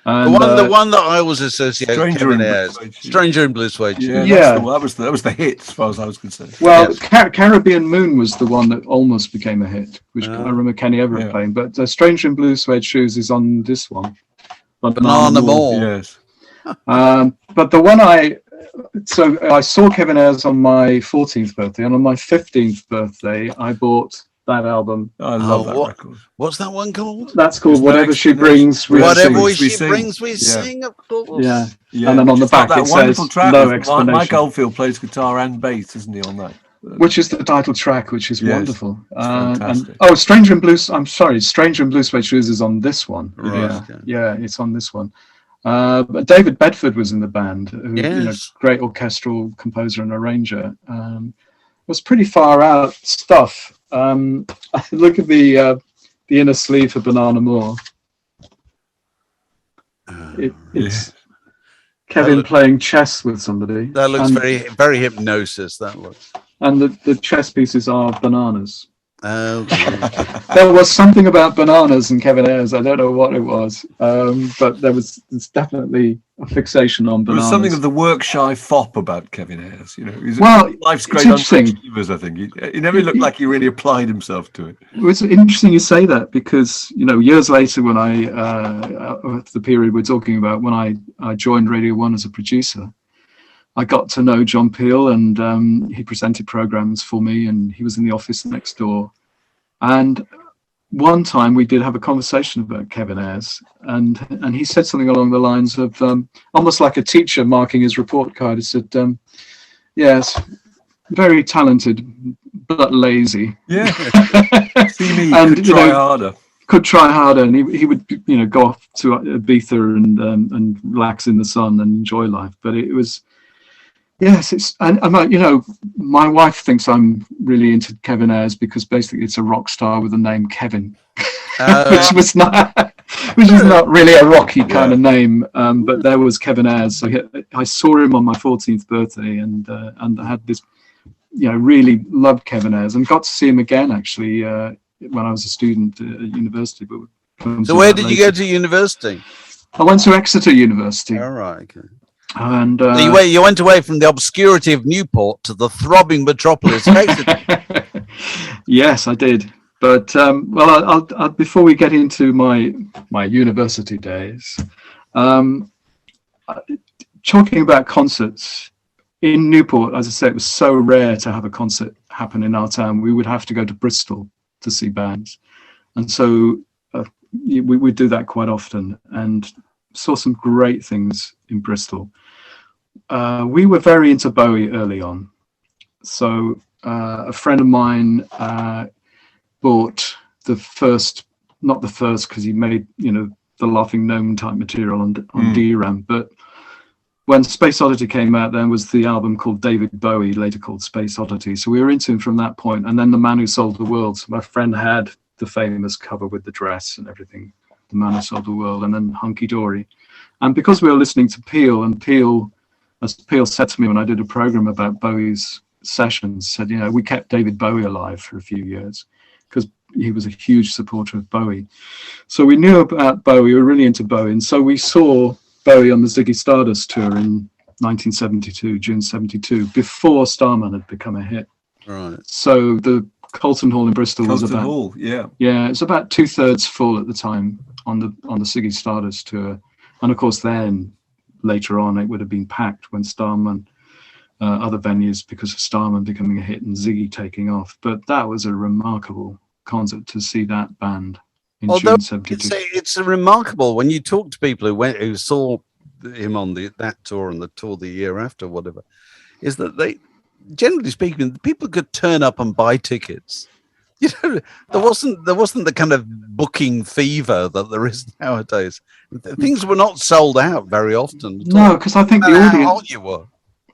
Speaker 4: And,
Speaker 5: the one that I always associate with Kevin Ayers, Stranger in Blue Suede Shoes.
Speaker 1: That was the hit as far as I was concerned.
Speaker 4: Well, yes. Caribbean Moon was the one that almost became a hit, which I remember Kenny Everett playing. But Stranger in Blue Suede Shoes is on this one.
Speaker 5: Banana More.
Speaker 1: Yes.
Speaker 4: But the one I saw Kevin Ayers on my 14th birthday, and on my 15th birthday, I bought that album.
Speaker 1: I love that record.
Speaker 5: What's that one called?
Speaker 4: That's called Whatever She Brings, We
Speaker 5: Whatever
Speaker 4: Sing.
Speaker 5: She Brings, We Sing, of course.
Speaker 4: Yeah. And then on the back it says no explanation.
Speaker 1: Mike Oldfield plays guitar and bass, isn't he, on that?
Speaker 4: Which is the title track, which is wonderful.
Speaker 1: Fantastic.
Speaker 4: Stranger in Blue Suede Shoes is on this one.
Speaker 5: Right.
Speaker 4: Yeah, it's on this one. But David Bedford was in the band, who, great orchestral composer and arranger. It was pretty far out stuff. Look at the inner sleeve for Banana More. It's Kevin playing chess with somebody.
Speaker 5: That looks very, very hypnosis. That looks.
Speaker 4: And the chess pieces are bananas.
Speaker 5: Okay.
Speaker 4: There was something about bananas in Kevin Ayers. I don't know what it was, but there's definitely a fixation on bananas.
Speaker 1: There was something of the work-shy fop about Kevin Ayers. Life's great unachievers, I think. He never looked like he really applied himself to it.
Speaker 4: It's interesting you say that because, years later when the period we're talking about, when I joined Radio 1 as a producer, I got to know John Peel, and he presented programs for me, and he was in the office next door. And one time we did have a conversation about Kevin Ayers, and he said something along the lines of almost like a teacher marking his report card. He said, yes, very talented, but lazy.
Speaker 1: Yeah. See me, and could try harder.
Speaker 4: Could try harder, and he would go off to Ibiza and relax in the sun and enjoy life. But it was... Yes, my wife thinks I'm really into Kevin Ayers because basically it's a rock star with the name Kevin, which is not really a rocky kind of name. But there was Kevin Ayers. So I saw him on my 14th birthday, and I had this, really loved Kevin Ayers, and got to see him again actually when I was a student at university. But
Speaker 5: so where did you go to university?
Speaker 4: I went to Exeter University.
Speaker 5: All right. Okay.
Speaker 4: And
Speaker 5: you went away from the obscurity of Newport to the throbbing metropolis of Exeter.
Speaker 4: Yes, I did. But I'll before we get into my university days, talking about concerts in Newport, as I say, it was so rare to have a concert happen in our town. We would have to go to Bristol to see bands, and so we would do that quite often, and saw some great things in Bristol. We were very into Bowie early on, so a friend of mine bought the first, not the first because he made, you know, the Laughing Gnome type material on DRAM, but when Space Oddity came out, then was the album called David Bowie, later called Space Oddity. So we were into him from that point. And then The Man Who Sold the World. So my friend had the famous cover with the dress and everything, The Man Who Sold the World, and then Hunky Dory. And because we were listening to Peel, and Peel, as Peel said to me when I did a program about Bowie's sessions, said, you know, we kept David Bowie alive for a few years because he was a huge supporter of Bowie. So we knew about Bowie, we were really into Bowie. And so we saw Bowie on the Ziggy Stardust tour in 1972, June 72, before Starman had become a hit.
Speaker 5: Right.
Speaker 4: So the Colston Hall in Bristol was about,
Speaker 1: Hall, yeah,
Speaker 4: it's about 2/3 full at the time on the Ziggy Stardust tour. And of course, then later on, it would have been packed when Starman, other venues because of Starman becoming a hit and Ziggy taking off. But that was a remarkable concert to see that band in
Speaker 5: Although
Speaker 4: June 72.
Speaker 5: it's a remarkable when you talk to people who saw him on that tour and the tour the year after, whatever, is that they, generally speaking, people could turn up and buy tickets. You know, there wasn't the kind of booking fever that there is nowadays. Things were not sold out very often.
Speaker 4: No, because I think
Speaker 5: No matter how old you were.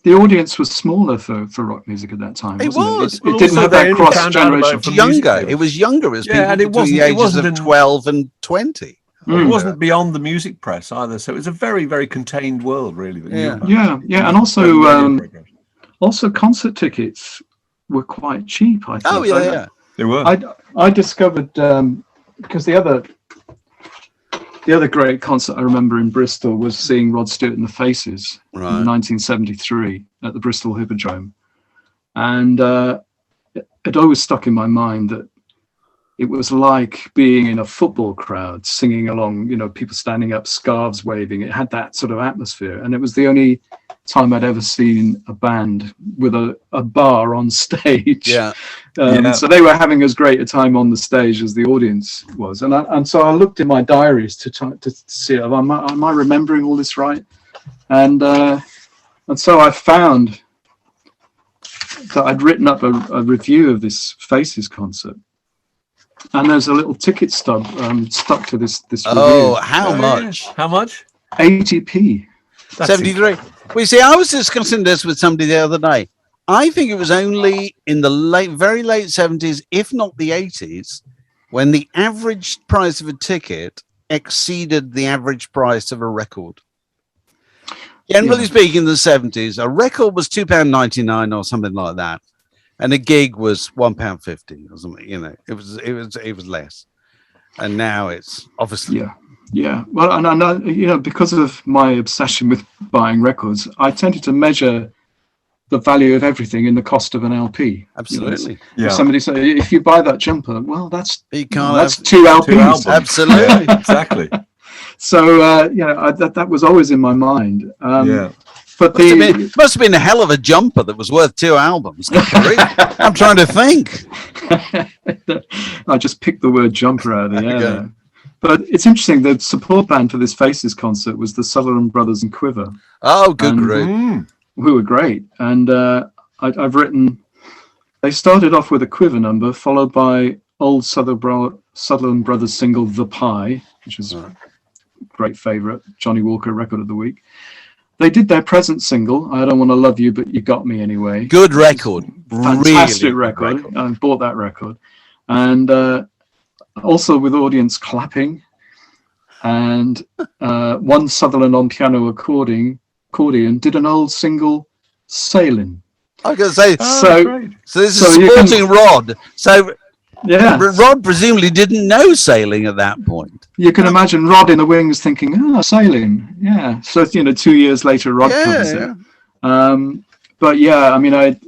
Speaker 4: the audience was smaller for rock music at that time.
Speaker 5: It
Speaker 4: wasn't
Speaker 5: was.
Speaker 4: It, it didn't have that cross generation.
Speaker 5: It was younger. It was people
Speaker 1: and
Speaker 5: between the ages of 12 and 20.
Speaker 1: It wasn't beyond the music press either, so it was a very, very contained world, really. That
Speaker 4: Yeah, and also concert tickets were quite cheap. I think.
Speaker 5: Oh yeah.
Speaker 1: They were.
Speaker 4: I discovered because the other great concert I remember in Bristol was seeing Rod Stewart and the Faces in 1973 at the Bristol Hippodrome, and it always stuck in my mind that it was like being in a football crowd singing along, you know, people standing up, scarves waving. It had that sort of atmosphere, and it was the only time I'd ever seen a band with a bar on stage. So they were having as great a time on the stage as the audience was, and so I looked in my diaries to see, am I remembering all this right? And so I found that I'd written up a review of this Faces concert. And there's a little ticket stub stuck to this review.
Speaker 5: Oh, how much?
Speaker 1: How much?
Speaker 4: 80p.
Speaker 5: 73. Well, you see, I was discussing this with somebody the other day. I think it was only in the very late 70s, if not the 80s, when the average price of a ticket exceeded the average price of a record. Generally speaking, in the 70s, a record was £2.99 or something like that. And a gig was £1.50 or something, you know, it was less. And now it's obviously. Yeah. Well,
Speaker 4: and I know, you know, because of my obsession with buying records, I tended to measure the value of everything in the cost of an LP.
Speaker 5: Absolutely.
Speaker 4: You know, if somebody said, if you buy that jumper, well, that's 2 LPs.
Speaker 1: Two albums.
Speaker 5: Absolutely.
Speaker 1: Exactly.
Speaker 4: So, that was always in my mind. But
Speaker 5: must have been a hell of a jumper that was worth 2 albums. I'm trying to think.
Speaker 4: I just picked the word jumper out of the air. Okay. But it's interesting. The support band for this Faces concert was the Sutherland Brothers and Quiver.
Speaker 5: Oh, good group.
Speaker 4: Who were great. And I've written. They started off with a Quiver number, followed by old Sutherland Brothers single "The Pie," which is a great favourite, Johnny Walker Record of the Week. They did their present single, "I Don't Want to Love You, But You Got Me Anyway."
Speaker 5: Good record.
Speaker 4: Fantastic
Speaker 5: really
Speaker 4: record. I bought that record. And also with audience clapping. And one Sutherland on piano accordion did an old single, "Sailing."
Speaker 5: I was going to say, so this is supporting Rod. So Rod presumably didn't know sailing at that point.
Speaker 4: You can imagine Rod in the wings thinking, sailing. Yeah. So, 2 years later, Rod covers it. But yeah, I mean,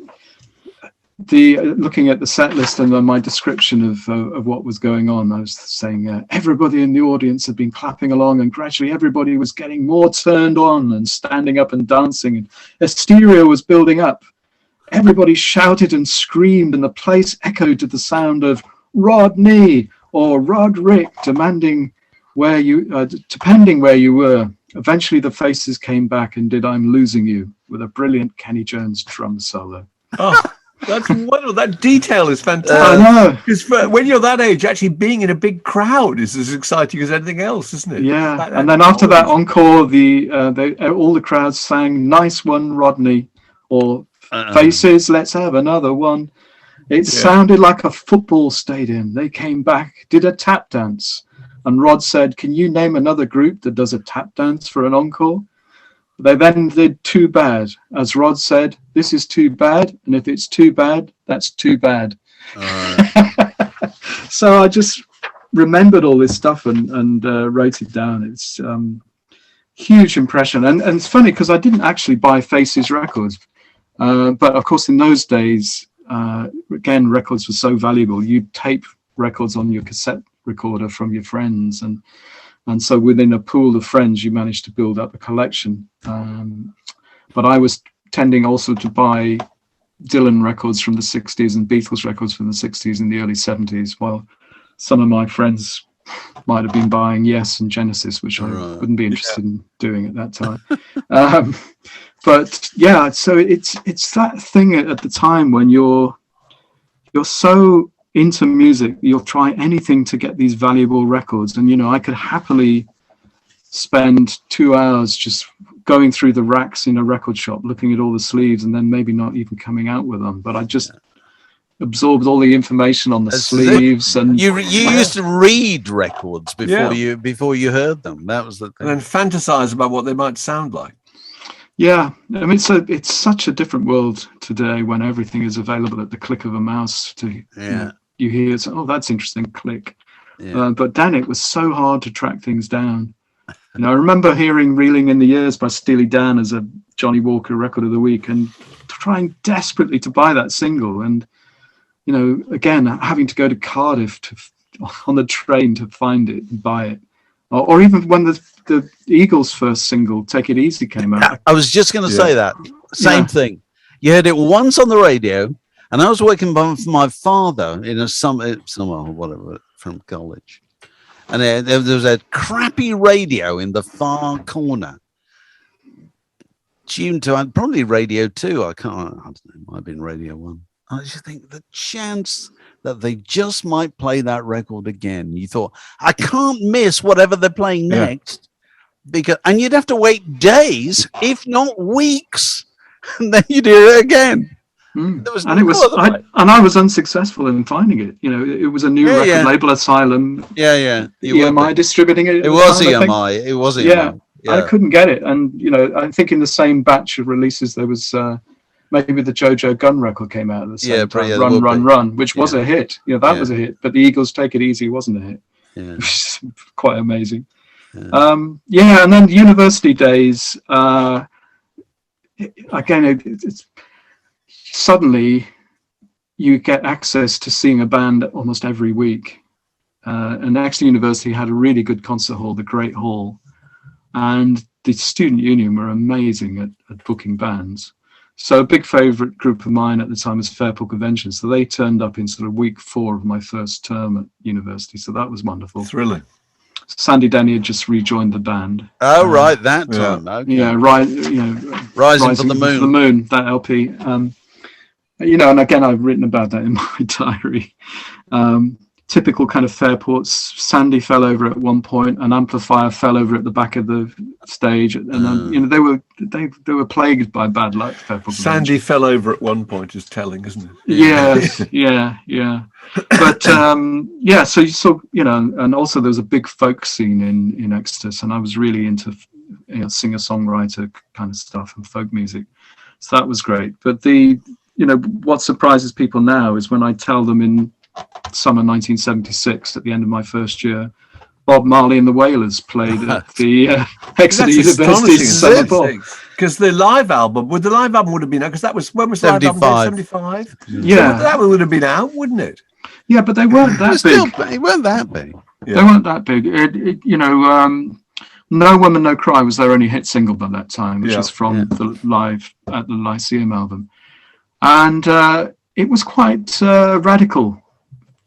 Speaker 4: looking at the set list and my description of what was going on, I was saying everybody in the audience had been clapping along, and gradually everybody was getting more turned on and standing up and dancing, and hysteria was building up. Everybody shouted and screamed, and the place echoed to the sound of Rodney or Roderick, depending where you were. Eventually the faces came back and did I'm Losing You with a brilliant Kenny Jones drum solo.
Speaker 1: Oh, that's wonderful. That detail is fantastic.
Speaker 4: I know.
Speaker 1: Because when you're that age, actually being in a big crowd is as exciting as anything else, isn't it?
Speaker 4: Yeah. And then after that encore, all the crowds sang Nice One, Rodney, or Faces, Let's Have Another One. It sounded like a football stadium. They came back, did a tap dance. And Rod said, can you name another group that does a tap dance for an encore? They then did Too Bad. As Rod said, this is too bad. And if it's too bad, that's too bad. So I just remembered all this stuff and wrote it down. It's huge impression. And it's funny because I didn't actually buy Faces records. But of course, in those days, again, records were so valuable. You'd tape records on your cassette recorder from your friends, and so within a pool of friends you managed to build up a collection. But I was tending also to buy Dylan records from the 60s and Beatles records from the 60s and the early 70s, while some of my friends might have been buying Yes and Genesis, which I wouldn't be interested in doing at that time. But yeah, so it's that thing at the time when you're so into music, you'll try anything to get these valuable records. And I could happily spend 2 hours just going through the racks in a record shop, looking at all the sleeves, and then maybe not even coming out with them. But I just absorbed all the information on the sleeves. And
Speaker 5: you used to read records before you heard them. That was the thing.
Speaker 1: And then fantasize about what they might sound like.
Speaker 4: Yeah, I mean, it's such a different world today when everything is available at the click of a mouse. You hear, oh, that's interesting, click. Yeah. But then it was so hard to track things down. I remember hearing Reeling in the Years by Steely Dan as a Johnny Walker record of the week and trying desperately to buy that single. And, again, having to go to Cardiff on the train to find it and buy it. Or even when the Eagles' first single, Take It Easy, came out.
Speaker 5: I was just going to say that. Same thing. You heard it once on the radio, and I was working for my father in a somewhere, whatever, from college. And there was a crappy radio in the far corner, tuned to probably Radio 2. I don't know, it might have been Radio 1. I just think the chance that they just might play that record again. You thought, I can't miss whatever they're playing next, and you'd have to wait days, if not weeks, and then you'd hear it again.
Speaker 4: I was unsuccessful in finding it. It was a new record label, Asylum. EMI distributing it.
Speaker 5: It was EMI. It was EMI.
Speaker 4: Yeah, I couldn't get it, and I think in the same batch of releases there was. Maybe the Jojo Gunn record came out at the same time, Run, which was a hit. That was a hit. But the Eagles' Take It Easy wasn't a hit. Yeah. Which is quite amazing. Yeah. And then university days, again, it's suddenly you get access to seeing a band almost every week. And Exeter University had a really good concert hall, the Great Hall. And the student union were amazing at booking bands. So a big favourite group of mine at the time was Fairport Convention. So they turned up in sort of week 4 of my first term at university. So that was wonderful.
Speaker 1: Thrilling.
Speaker 4: Sandy Denny had just rejoined the band.
Speaker 5: Oh, right, that time. Okay.
Speaker 4: Yeah,
Speaker 5: Rising from the Moon.
Speaker 4: The Moon, that LP. And again, I've written about that in my diary. Typical kind of Fairports. Sandy fell over at one point. An amplifier fell over at the back of the stage, and then they were plagued by bad luck. Fairport
Speaker 1: Sandy fell over at one point is telling, isn't it?
Speaker 4: Yes, yeah. But so you saw, and also there was a big folk scene in Exeter, and I was really into singer-songwriter kind of stuff and folk music, so that was great. But what surprises people now is when I tell them in summer 1976, at the end of my first year, Bob Marley and the Wailers played at the Exeter University Summer Ball.
Speaker 1: Because the live album would have been out, because that was, when was the live album? 75.
Speaker 4: Yeah,
Speaker 1: So that would have been out, wouldn't it?
Speaker 4: yeah, but they weren't that big.
Speaker 5: They weren't that big.
Speaker 1: Yeah.
Speaker 4: They weren't that big. No Woman, No Cry was their only hit single by that time, which is from the Live at the Lyceum album. And it was quite radical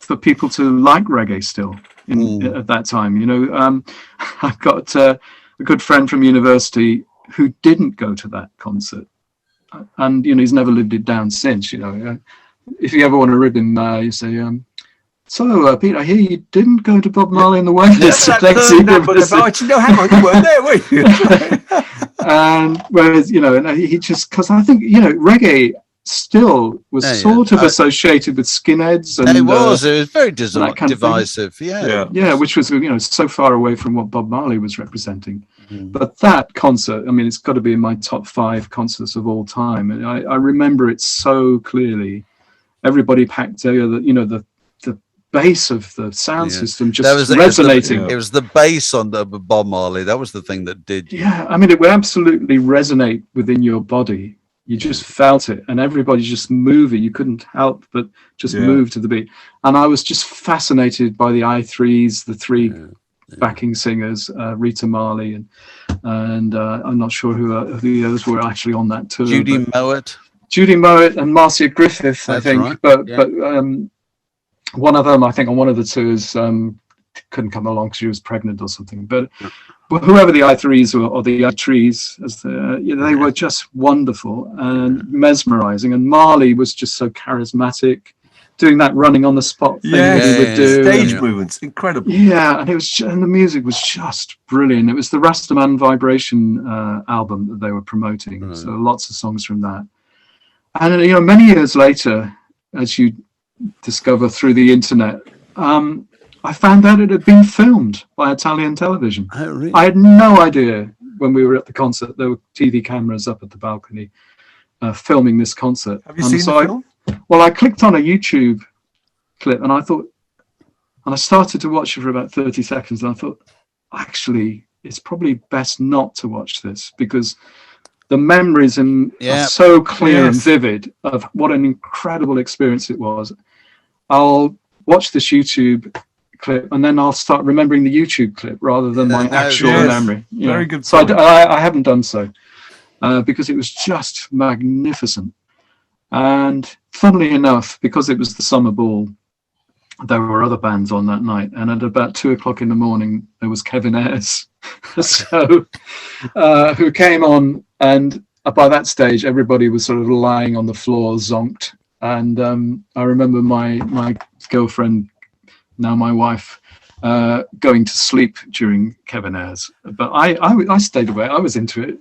Speaker 4: for people to like reggae still at that time. I've got a good friend from university who didn't go to that concert. And, he's never lived it down since, If you ever want to rib him, you say, so, Pete, I hear you didn't go to Bob Marley and the Wailers.
Speaker 1: Hang on, you weren't there, were you?
Speaker 4: And whereas, he just, because I think, divisive still was sort of associated with skinheads. And,
Speaker 5: it was very divisive.
Speaker 4: Yeah, which was, so far away from what Bob Marley was representing. But that concert, it's got to be in my top 5 concerts of all time. And I remember it so clearly. Everybody packed together, the bass of the sound system just resonating.
Speaker 5: It was the bass on the Bob Marley. That was the thing that did.
Speaker 4: Yeah, it would absolutely resonate within your body. You just felt it, and everybody just moving. You couldn't help but just move to the beat. And I was just fascinated by the I3s, the 3 backing singers, Rita Marley, and I'm not sure who the others were actually on that tour.
Speaker 5: Judy
Speaker 4: Mowat and Marcia Griffith, I think.
Speaker 5: Right.
Speaker 4: But one of them, I think, on one of the tours couldn't come along because she was pregnant or something. But whoever the I3s were, or the I3s, they were just wonderful and mesmerizing. And Marley was just so charismatic, doing that running on the spot thing that he would do.
Speaker 1: Stage movements, incredible.
Speaker 4: Yeah, and and the music was just brilliant. It was the Rastaman Vibration album that they were promoting. So lots of songs from that. And many years later, as you discover through the internet, I found out it had been filmed by Italian television.
Speaker 5: Oh, really?
Speaker 4: I had no idea when we were at the concert. There were TV cameras up at the balcony filming this concert.
Speaker 1: Have you seen the film?
Speaker 4: I clicked on a YouTube clip and I started to watch it for about 30 seconds. And I thought, actually, it's probably best not to watch this because the memories are so clear and vivid of what an incredible experience it was. I'll watch this YouTube clip and then I'll start remembering the YouTube clip rather than my actual memory.
Speaker 1: Very good.
Speaker 4: So I haven't done so because it was just magnificent. And funnily enough, because it was the summer ball, there were other bands on that night. And at about 2:00 in the morning, there was Kevin Ayers, who came on. And by that stage, everybody was sort of lying on the floor, zonked. And I remember my girlfriend, now my wife, going to sleep during Kevin Ayers. But I stayed away. I was into it.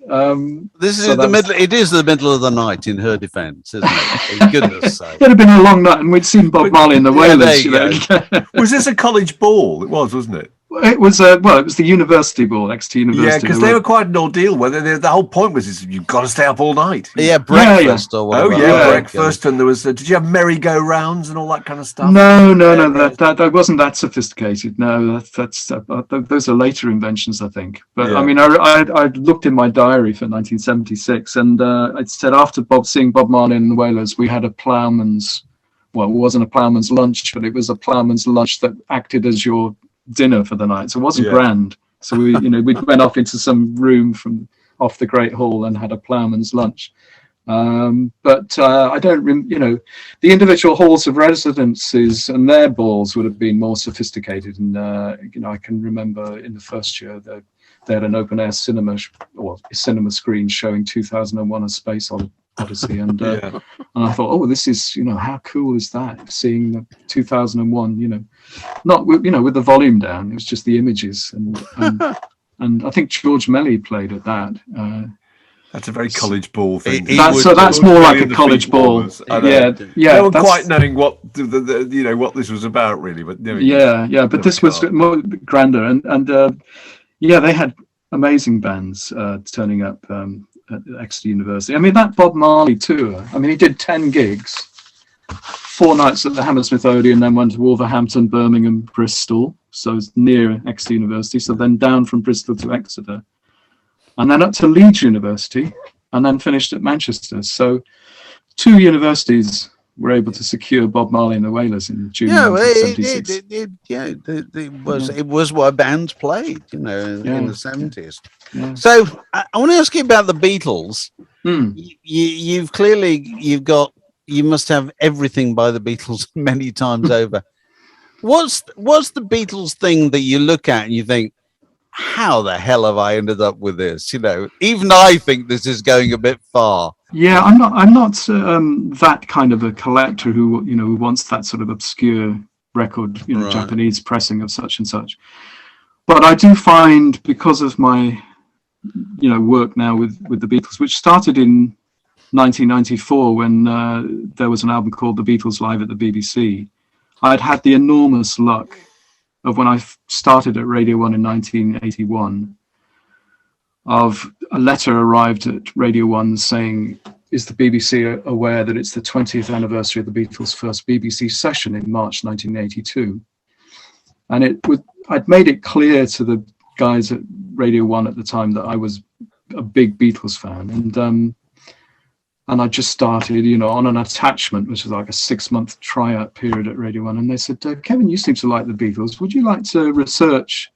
Speaker 5: This is middle. It is the middle of the night in her defence, isn't it? For goodness sake.
Speaker 4: It had been a long night, and we'd seen Bob Marley and the Wailers.
Speaker 1: Was this a college ball? It was, wasn't it?
Speaker 4: It was it was the university ball, Exeter University.
Speaker 1: Yeah, because they were quite an ordeal. The whole point was you've got to stay up all night.
Speaker 5: Yeah, breakfast or whatever.
Speaker 1: Oh yeah, breakfast, and there was. Did you have merry-go-rounds and all that kind of stuff?
Speaker 4: No, that wasn't that sophisticated. No, that's those are later inventions, I think. But I looked in my diary for 1976, and it said after seeing Bob Marley and the Wailers, we had a ploughman's. Well, it wasn't a ploughman's lunch, but it was a ploughman's lunch that acted as your dinner for the night, so it wasn't grand. So we went off into some room from off the Great Hall and had a ploughman's lunch. But I don't, the individual halls of residences and their balls would have been more sophisticated. And I can remember in the first year that they had an open air cinema cinema screen showing 2001: A Space Odyssey, and I thought, this is, how cool is that? Seeing the 2001, not with the volume down, it was just the images, and I think George Melly played at that.
Speaker 1: That's a very college ball thing.
Speaker 4: That's more like a college ball. Yeah.
Speaker 1: No one quite knowing what what this was about, really, but
Speaker 4: but this was more grander, and they had amazing bands turning up. At Exeter University. I mean, that Bob Marley tour, he did 10 gigs, 4 nights at the Hammersmith Odeon, then went to Wolverhampton, Birmingham, Bristol, so it's near Exeter University, so then down from Bristol to Exeter, and then up to Leeds University, and then finished at Manchester. So 2 universities were able to secure Bob Marley and the Wailers in June 1976.
Speaker 5: It was what bands played, in the 70s.
Speaker 4: Yeah.
Speaker 5: So I want to ask you about the Beatles. You must have everything by the Beatles many times over. What's the Beatles thing that you look at and you think, how the hell have I ended up with this? Even I think this is going a bit far.
Speaker 4: Yeah, I'm not that kind of a collector who wants that sort of obscure record,
Speaker 5: Right.
Speaker 4: Japanese pressing of such and such. But I do find, because of my work now with the Beatles, which started in 1994 when there was an album called The Beatles Live at the BBC, I'd had the enormous luck of, when I started at Radio 1 in 1981, of a letter arrived at Radio 1 saying, is the BBC aware that it's the 20th anniversary of the Beatles' first BBC session in March 1982? And I'd made it clear to the guys at Radio 1 at the time that I was a big Beatles fan. And I just started, on an attachment, which was like a 6-month tryout period at Radio 1. And they said, Kevin, you seem to like the Beatles. Would you like to research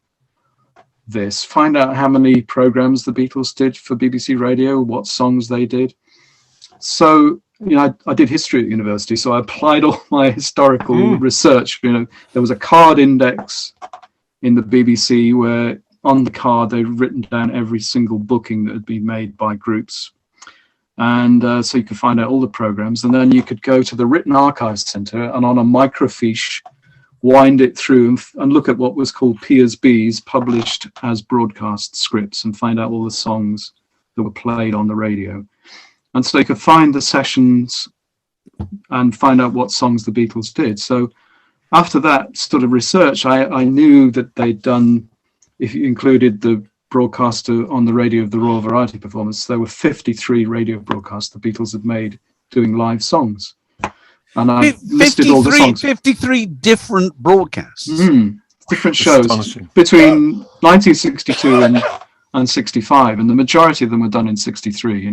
Speaker 4: this, find out how many programs the Beatles did for BBC Radio, what songs they did? So, I did history at university, so I applied all my historical research. There was a card index in the BBC where on the card they'd written down every single booking that had been made by groups. And so you could find out all the programs, and then you could go to the Written Archives Centre and on a microfiche wind it through and look at what was called PSBs, published as broadcast scripts, and find out all the songs that were played on the radio. And so you could find the sessions and find out what songs the Beatles did. So after that sort of research, I knew that they'd done, if you included the broadcaster on the radio of the Royal Variety Performance, there were 53 radio broadcasts the Beatles had made doing live songs. And I listed all the songs.
Speaker 5: 53 different broadcasts.
Speaker 4: Different shows between 1962 and 65. And the majority of them were done in 63.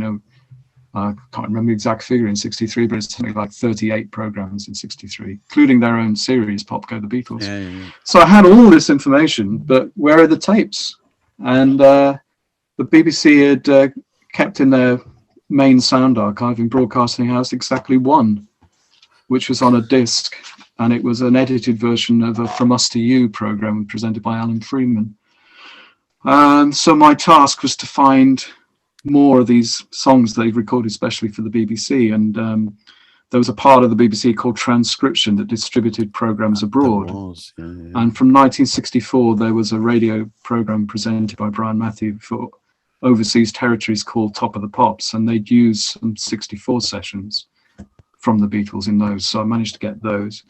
Speaker 4: I can't remember the exact figure in 63, but it's something like 38 programs in 63, including their own series, Pop Go the Beatles. Yeah. So I had all this information, but where are the tapes? And the BBC had kept in their main sound archive in Broadcasting House exactly one, which was on a disc, and it was an edited version of a From Us to You program presented by Alan Freeman. So my task was to find more of these songs they've recorded especially for the BBC, and there was a part of the BBC called Transcription that distributed programs abroad. And from 1964 there was a radio program presented by Brian Matthew for overseas territories called Top of the Pops, and they'd use some 64 sessions from the Beatles in those, so I managed to get those.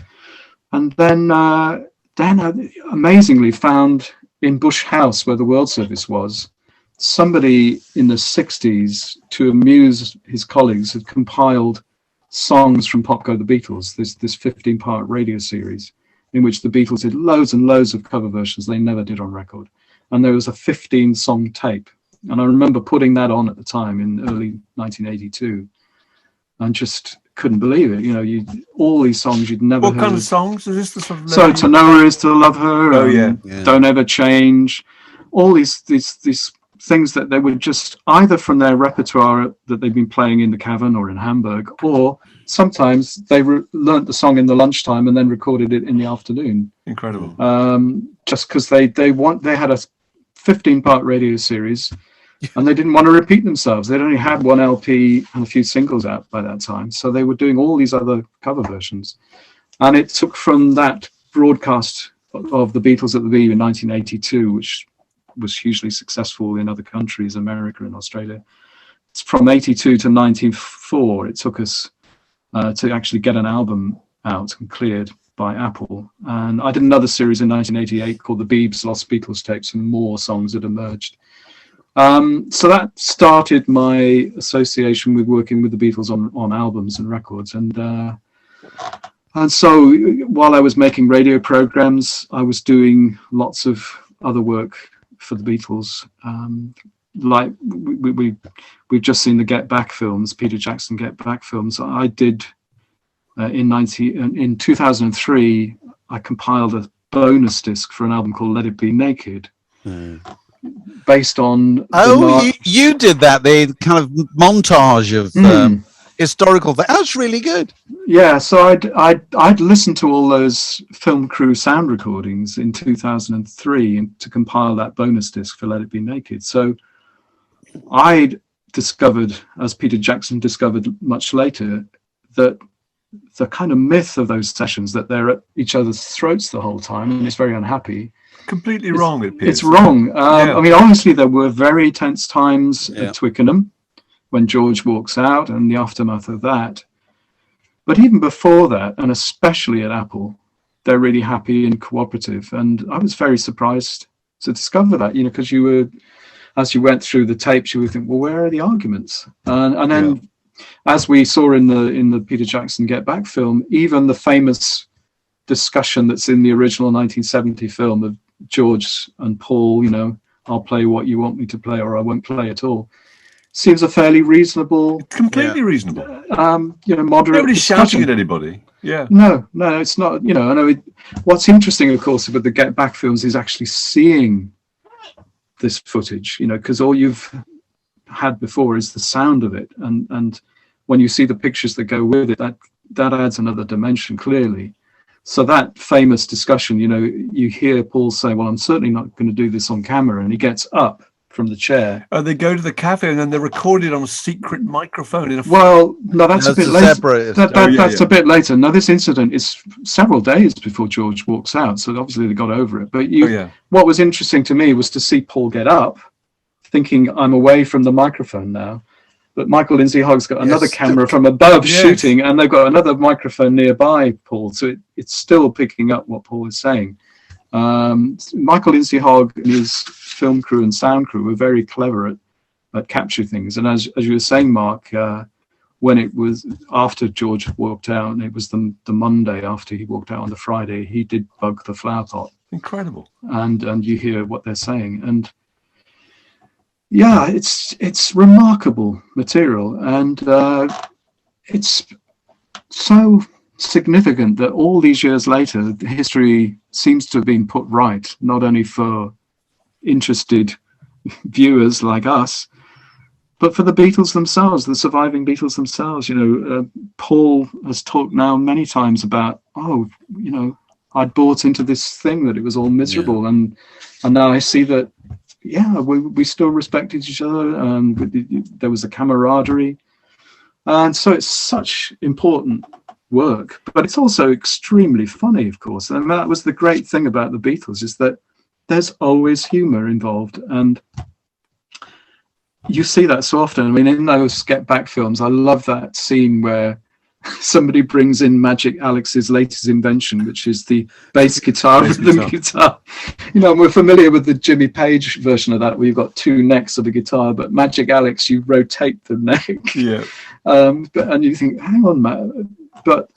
Speaker 4: And then I amazingly found in Bush House, where the World Service was, somebody in the 60s, to amuse his colleagues, had compiled songs from Pop Go the Beatles, this 15-part radio series in which the Beatles did loads and loads of cover versions they never did on record. And there was a 15-song tape. And I remember putting that on at the time in early 1982 and just couldn't believe it. All these songs you'd never heard.
Speaker 1: What kind of songs? Is this the sort of...
Speaker 4: So To Know Her Is to Love Her.
Speaker 1: Oh, yeah.
Speaker 4: Don't Ever Change. All these things that they would just either from their repertoire that they've been playing in the Cavern or in Hamburg, or sometimes they learnt the song in the lunchtime and then recorded it in the afternoon.
Speaker 1: Incredible.
Speaker 4: Just because they had a 15-part radio series and they didn't want to repeat themselves. They'd only had one LP and a few singles out by that time, so they were doing all these other cover versions. And it took from that broadcast of the Beatles at the Bee in 1982, which was hugely successful in other countries, America and Australia. It's from 82 to 1994. It took us to actually get an album out and cleared by Apple. And I did another series in 1988 called The Beebs Lost Beatles Tapes, and more songs had emerged. So that started my association with working with the Beatles on albums and records. And so while I was making radio programs, I was doing lots of other work for the Beatles, like we've just seen the Get Back films, Peter Jackson Get Back films. I did in 2003. I compiled a bonus disc for an album called Let It Be Naked, based on.
Speaker 5: You did that, the kind of montage of historical thing. That's really good.
Speaker 4: Yeah, so I'd listened to all those film crew sound recordings in 2003 to compile that bonus disc for Let It Be Naked. So I discovered, as Peter Jackson discovered much later, that the kind of myth of those sessions, that they're at each other's throats the whole time and it's very unhappy.
Speaker 1: Completely wrong, it appears.
Speaker 4: It's wrong. I mean, obviously there were very tense times at Twickenham when George walks out and the aftermath of that. But even before that, and especially at Apple, they're really happy and cooperative. And I was very surprised to discover that, because you were, as you went through the tapes, you would think, well, where are the arguments? And then, as we saw in the Peter Jackson Get Back film, even the famous discussion that's in the original 1970 film of George and Paul, I'll play what you want me to play or I won't play at all, seems a fairly reasonable,
Speaker 1: completely reasonable,
Speaker 4: moderate.
Speaker 1: Nobody's
Speaker 4: discussion.
Speaker 1: shouting at anybody. Yeah.
Speaker 4: No, it's not. I know. What's interesting, of course, with the Get Back films is actually seeing this footage. Because all you've had before is the sound of it, and when you see the pictures that go with it, that adds another dimension clearly. So that famous discussion, you hear Paul say, "Well, I'm certainly not going to do this on camera," and he gets up from the chair.
Speaker 1: They go to the cafe and then they're recorded on a secret microphone in a.
Speaker 4: Well, no, that's a bit later. That's
Speaker 1: a
Speaker 4: bit later. Now, this incident is several days before George walks out, so obviously they got over it. But what was interesting to me was to see Paul get up, thinking, "I'm away from the microphone now." But Michael Lindsay Hogg's got another camera from above shooting, and they've got another microphone nearby Paul, so it's still picking up what Paul is saying. Michael Lindsay Hogg and his film crew and sound crew were very clever at capturing things. And as you were saying, Mark, when it was after George walked out, and it was the Monday after he walked out on the Friday, he did bug the flower pot.
Speaker 1: Incredible.
Speaker 4: And you hear what they're saying. And it's remarkable material. And it's so significant that all these years later, history seems to have been put right, not only for interested viewers like us, but for the Beatles themselves, the surviving Beatles themselves. Paul has talked now many times about, I'd bought into this thing that it was all miserable, and now I see that, we still respected each other, and there was a camaraderie, and so it's such important work, but it's also extremely funny, of course. And that was the great thing about the Beatles, is that there's always humor involved, and you see that so often. I mean, in those Get Back films, I love that scene where somebody brings in Magic Alex's latest invention, which is the bass guitar, rhythm guitar. We're familiar with the Jimmy Page version of that, where you've got two necks of a guitar, but Magic Alex, you rotate the neck.
Speaker 1: Yeah.
Speaker 4: And you think, hang on, man. But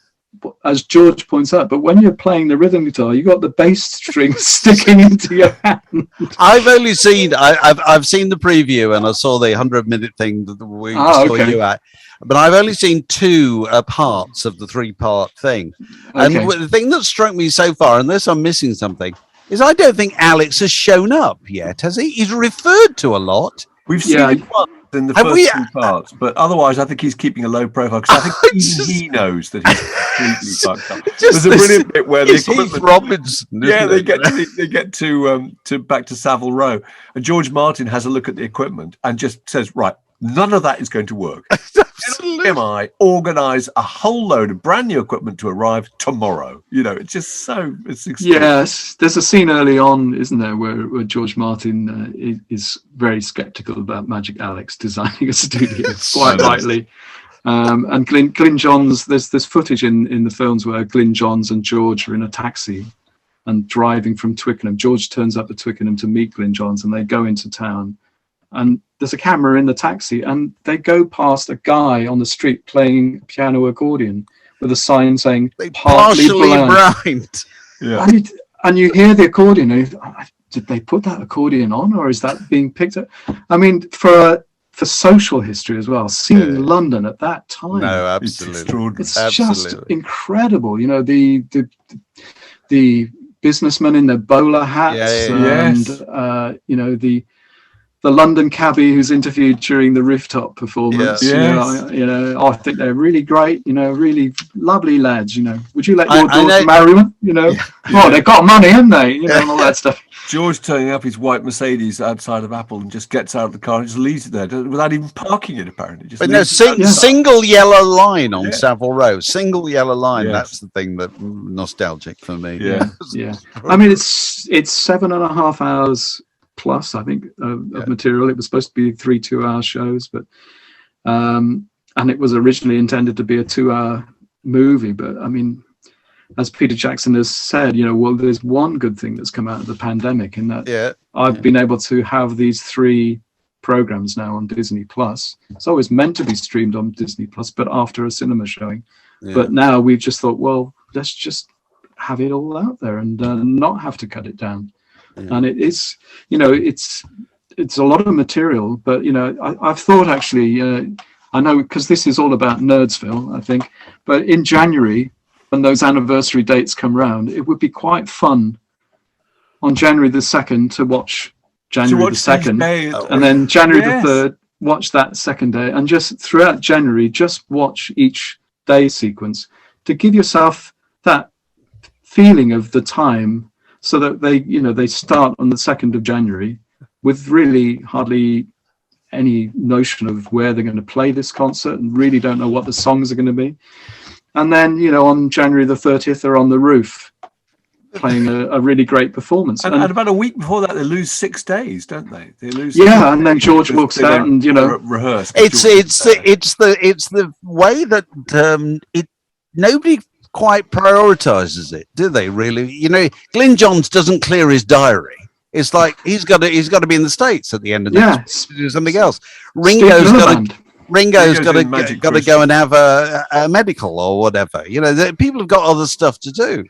Speaker 4: as George points out, but when you're playing the rhythm guitar, you got the bass string sticking into your hand.
Speaker 5: I've only seen I've seen the preview, and I saw the 100-minute thing that we saw you at. But I've only seen two parts of the 3-part thing. And the thing that struck me so far, unless I'm missing something, is I don't think Alex has shown up yet, has he? He's referred to a lot.
Speaker 1: We've seen him once in the first 2 parts, but otherwise I think he's keeping a low profile, because I think he knows that he's completely fucked up. There's a brilliant bit where the equipment,
Speaker 5: Robinson,
Speaker 1: they get to back to Savile Row, and George Martin has a look at the equipment and just says, right, none of that is going to work. I organize a whole load of brand new equipment to arrive tomorrow. It's just it's extreme.
Speaker 4: Yes, there's a scene early on, isn't there, where George Martin is very skeptical about Magic Alex designing a studio, quite rightly. And Glyn Johns, there's footage in the films where Glyn Johns and George are in a taxi and driving from Twickenham. George turns up at Twickenham to meet Glyn Johns, and they go into town. And there's a camera in the taxi, and they go past a guy on the street playing piano accordion with a sign saying partially blind.
Speaker 1: Yeah.
Speaker 4: And you hear the accordion, and did they put that accordion on, or is that being picked up? I mean, for social history as well, seeing London at that time,
Speaker 5: No, absolutely.
Speaker 4: it's just incredible. You know, the businessmen in their bowler hats, and you know, the London cabbie who's interviewed during the rooftop performance. You know, I think they're really great. You know, really lovely lads. You know, would you let your daughter marry them? You know, well, they've got money, haven't they? You know, and all that stuff.
Speaker 1: George turning up his white Mercedes outside of Apple and just gets out of the car and just leaves it there without even parking it, apparently. Just
Speaker 5: single yellow line on Savile Row. Single yellow line. That's the thing that nostalgic for me.
Speaker 4: Yeah. I mean, it's 7.5 hours plus, I think, of material. It was supposed to be 3 2-hour shows, but and it was originally intended to be a 2-hour movie. But I mean, as Peter Jackson has said, you know, well, there's one good thing that's come out of the pandemic, in that I've been able to have these 3 programs now on Disney Plus. It's always meant to be streamed on Disney Plus, but after a cinema showing. But now we've just thought, well, let's just have it all out there and not have to cut it down. And it is, you know, it's a lot of material, but, you know, I've thought actually, I know, because this is all about Nerdsville, I think, but in January, when those anniversary dates come round, it would be quite fun on January the 2nd to watch January the 2nd, and then January the 3rd, watch that second day, and just throughout January, just watch each day sequence to give yourself that feeling of the time, so that they start on the 2nd of January with really hardly any notion of where they're going to play this concert, and really don't know what the songs are going to be. And then, you know, on January the 30th, they're on the roof playing a really great performance.
Speaker 1: And about a week before that, they lose 6 days, don't they? They lose.
Speaker 4: And then George walks out and, you know,
Speaker 1: rehearse.
Speaker 5: It's the way that nobody quite prioritizes it, do they? Really, you know, Glyn Johns doesn't clear his diary. It's like he's got to be in the States at the end of next week to do something else. Ringo's got to go and have a medical or whatever. You know, people have got other stuff to do.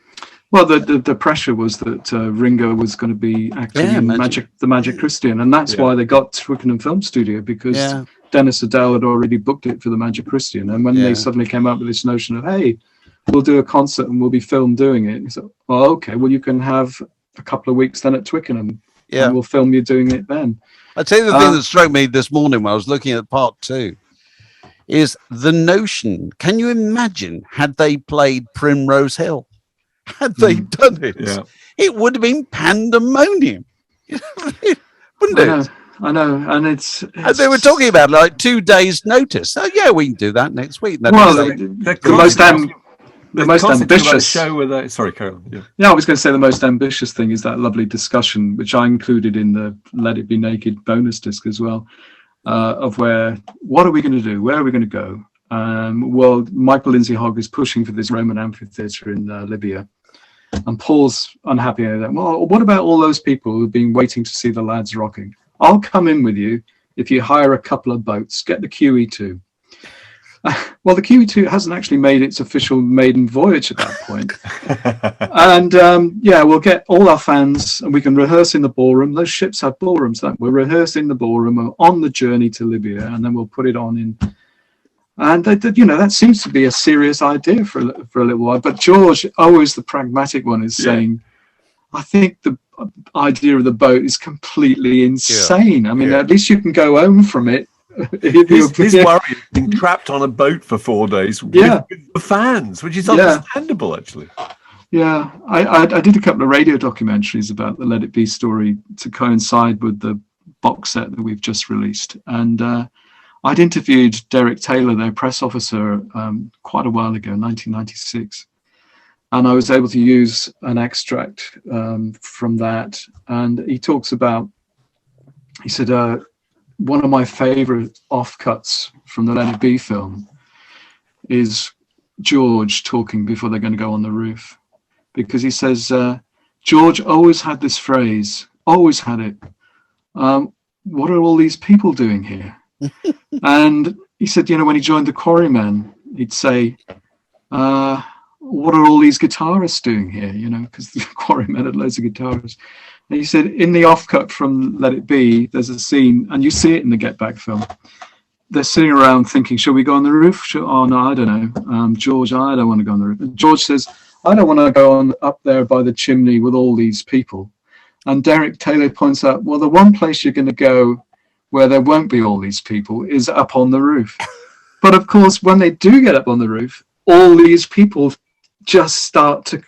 Speaker 4: Well, the pressure was that Ringo was going to be acting in the Magic Christian, and that's why they got Twickenham Film Studio, because Dennis Adele had already booked it for the Magic Christian. And when they suddenly came up with this notion of, hey, we'll do a concert and we'll be filmed doing it, he said, oh, okay, well, you can have a couple of weeks then at Twickenham, and we'll film you doing it then.
Speaker 5: I'll tell you the thing that struck me this morning when I was looking at part 2 is the notion. Can you imagine, had they played Primrose Hill? Had they done it, it would have been pandemonium, wouldn't it?
Speaker 4: I know, and it's
Speaker 5: they were talking about like 2 days' notice. Oh yeah, we can do that next week.
Speaker 4: Well, the most ambitious
Speaker 1: show with sorry, Carol.
Speaker 4: I was going to say the most ambitious thing is that lovely discussion, which I included in the Let It Be Naked bonus disc as well, of what are we going to do? Where are we going to go? Well, Michael Lindsay Hogg is pushing for this Roman amphitheatre in Libya. And Paul's unhappy at that. Well, what about all those people who've been waiting to see the lads rocking? I'll come in with you if you hire a couple of boats, get the QE2. Well, the QE2 hasn't actually made its official maiden voyage at that point. And we'll get all our fans and we can rehearse in the ballroom. Those ships have ballrooms, don't we? We'll rehearse in the ballroom, we're on the journey to Libya, and then we'll put it on in. And that seems to be a serious idea for a little while. But George, always the pragmatic one, is saying, I think the idea of the boat is completely insane. I mean, at least you can go home from it.
Speaker 1: His worry is being trapped on a boat for 4 days with the fans, which is understandable, actually.
Speaker 4: Yeah, I did a couple of radio documentaries about the Let It Be story to coincide with the box set that we've just released. And I'd interviewed Derek Taylor, their press officer, quite a while ago, 1996. And I was able to use an extract from that. And he talks about, he said, one of my favorite offcuts from the Let It Be film is George talking before they're going to go on the roof. Because he says, George always had this phrase, always had it. What are all these people doing here? And he said, when he joined the Quarrymen, he'd say, what are all these guitarists doing here? Because the Quarrymen had loads of guitarists. And he said, in the offcut from Let It Be, there's a scene, and you see it in the Get Back film. They're sitting around thinking, shall we go on the roof? Oh, no, I don't know. George, I don't want to go on the roof. And George says, I don't want to go on up there by the chimney with all these people. And Derek Taylor points out, well, the one place you're going to go where there won't be all these people is up on the roof. But of course, when they do get up on the roof, all these people just start to,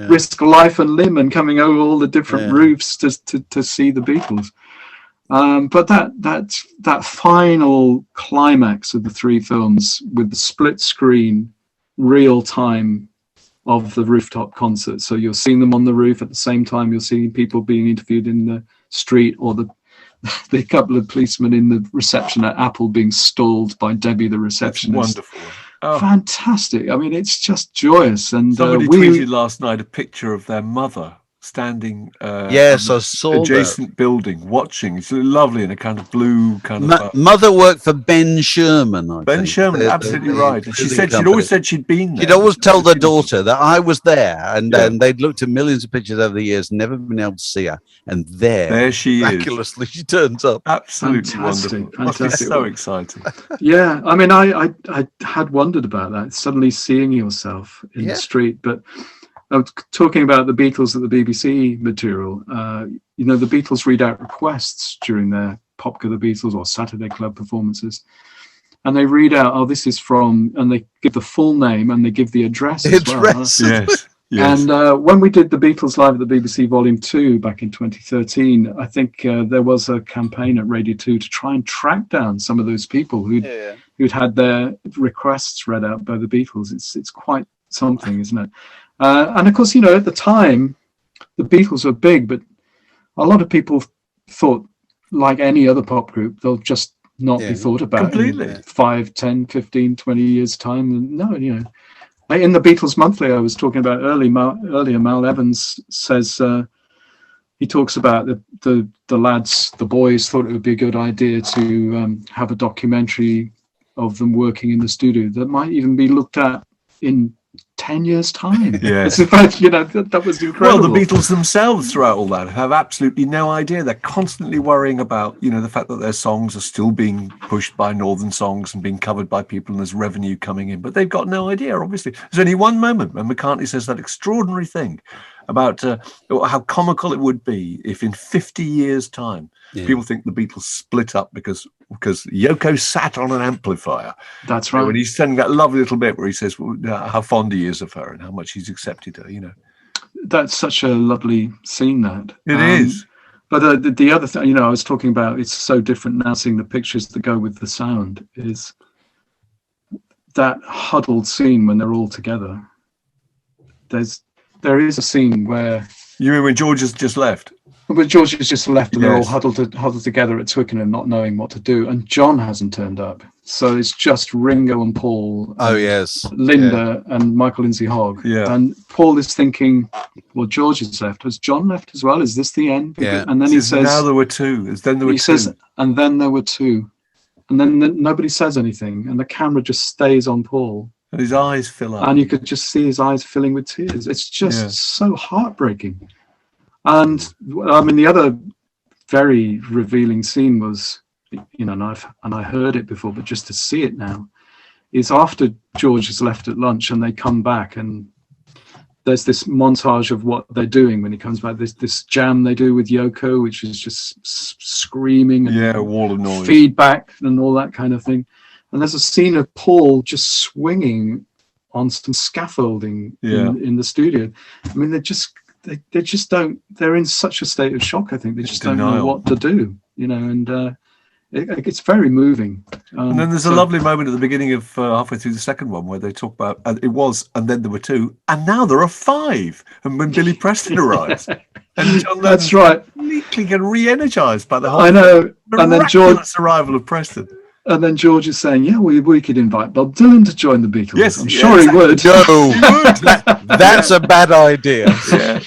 Speaker 4: risk life and limb and coming over all the different roofs to see the Beatles. But that final climax of the three films with the split screen, real time of the rooftop concert. So you're seeing them on the roof at the same time you're seeing people being interviewed in the street, or the couple of policemen in the reception at Apple being stalled by Debbie, the receptionist.
Speaker 1: That's wonderful. Oh.
Speaker 4: Fantastic. I mean, it's just joyous. And
Speaker 1: somebody tweeted last night a picture of their mother standing
Speaker 5: yes, I saw
Speaker 1: adjacent building watching. It's lovely in a kind of blue kind of
Speaker 5: mother worked for Ben Sherman.
Speaker 1: Ben Sherman, absolutely right. She said she'd always said she'd been there.
Speaker 5: She'd always tell their daughter that I was there, and they'd looked at millions of pictures over the years, never been able to see her, and there
Speaker 1: she
Speaker 5: miraculously she turns up.
Speaker 1: Absolutely
Speaker 4: fantastic,
Speaker 1: wonderful. Fantastic. So exciting.
Speaker 4: Yeah, I mean, I had wondered about that, suddenly seeing yourself in the street, but I was talking about the Beatles at the BBC material. The Beatles read out requests during their Popka the Beatles or Saturday Club performances. And they read out, this is from, and they give the full name and they give the address as well.
Speaker 1: Yes.
Speaker 4: And when we did the Beatles Live at the BBC Volume 2 back in 2013, I think there was a campaign at Radio 2 to try and track down some of those people who'd had their requests read out by the Beatles. It's quite something, isn't it? And of course, at the time, the Beatles were big, but a lot of people thought, like any other pop group, they'll just not be thought about
Speaker 1: completely.
Speaker 4: In 5, 10, 15, 20 years' time. No, in the Beatles Monthly I was talking about earlier, Mal Evans says, he talks about the lads, the boys thought it would be a good idea to have a documentary of them working in the studio that might even be looked at in 10 years' time.
Speaker 1: Yes.
Speaker 4: That was incredible.
Speaker 1: Well, the Beatles themselves throughout all that have absolutely no idea. They're constantly worrying about, the fact that their songs are still being pushed by Northern Songs and being covered by people and there's revenue coming in. But they've got no idea, obviously. There's only one moment when McCartney says that extraordinary thing about how comical it would be if in 50 years' time people think the Beatles split up because Yoko sat on an amplifier.
Speaker 4: That's right.
Speaker 1: When he's sending that lovely little bit where he says how fond he is of her and how much he's accepted her,
Speaker 4: That's such a lovely scene, that.
Speaker 1: It is.
Speaker 4: But the other thing, I was talking about, it's so different now seeing the pictures that go with the sound, is that huddled scene when they're all together. There is a scene where...
Speaker 1: You mean when George has just left?
Speaker 4: But George has just left and they're all huddled together at Twickenham, not knowing what to do. And John hasn't turned up. So it's just Ringo and Paul. Linda and Michael Lindsay Hogg.
Speaker 1: Yeah.
Speaker 4: And Paul is thinking, well, George has left. Has John left as well? Is this the end?
Speaker 5: Yeah.
Speaker 4: And then he says...
Speaker 1: Now there were two. Then there were two.
Speaker 4: Says, and then there were two. And then nobody says anything. And the camera just stays on Paul.
Speaker 1: And his eyes fill up.
Speaker 4: And you could just see his eyes filling with tears. It's just so heartbreaking. And I mean, the other very revealing scene was, and I heard it before, but just to see it now, is after George has left at lunch and they come back and there's this montage of what they're doing when he comes back. There's this jam they do with Yoko, which is just screaming and
Speaker 1: a wall of noise,
Speaker 4: feedback and all that kind of thing. And there's a scene of Paul just swinging on some scaffolding in the studio. I mean, they just don't, they're in such a state of shock. I think they just don't know what to do, and it's very moving.
Speaker 1: And then there's a lovely moment at the beginning of halfway through the second one where they talk about it was, and then there were two, and now there are five. And when Billy Preston arrives, and John
Speaker 4: that's right,
Speaker 1: completely get re-energized by the whole.
Speaker 4: I know, and then George
Speaker 1: arrival of Preston.
Speaker 4: And then George is saying, we could invite Bob Dylan to join the Beatles.
Speaker 1: Yes,
Speaker 4: I'm sure he would.
Speaker 5: No, that's a bad idea.
Speaker 1: Yeah.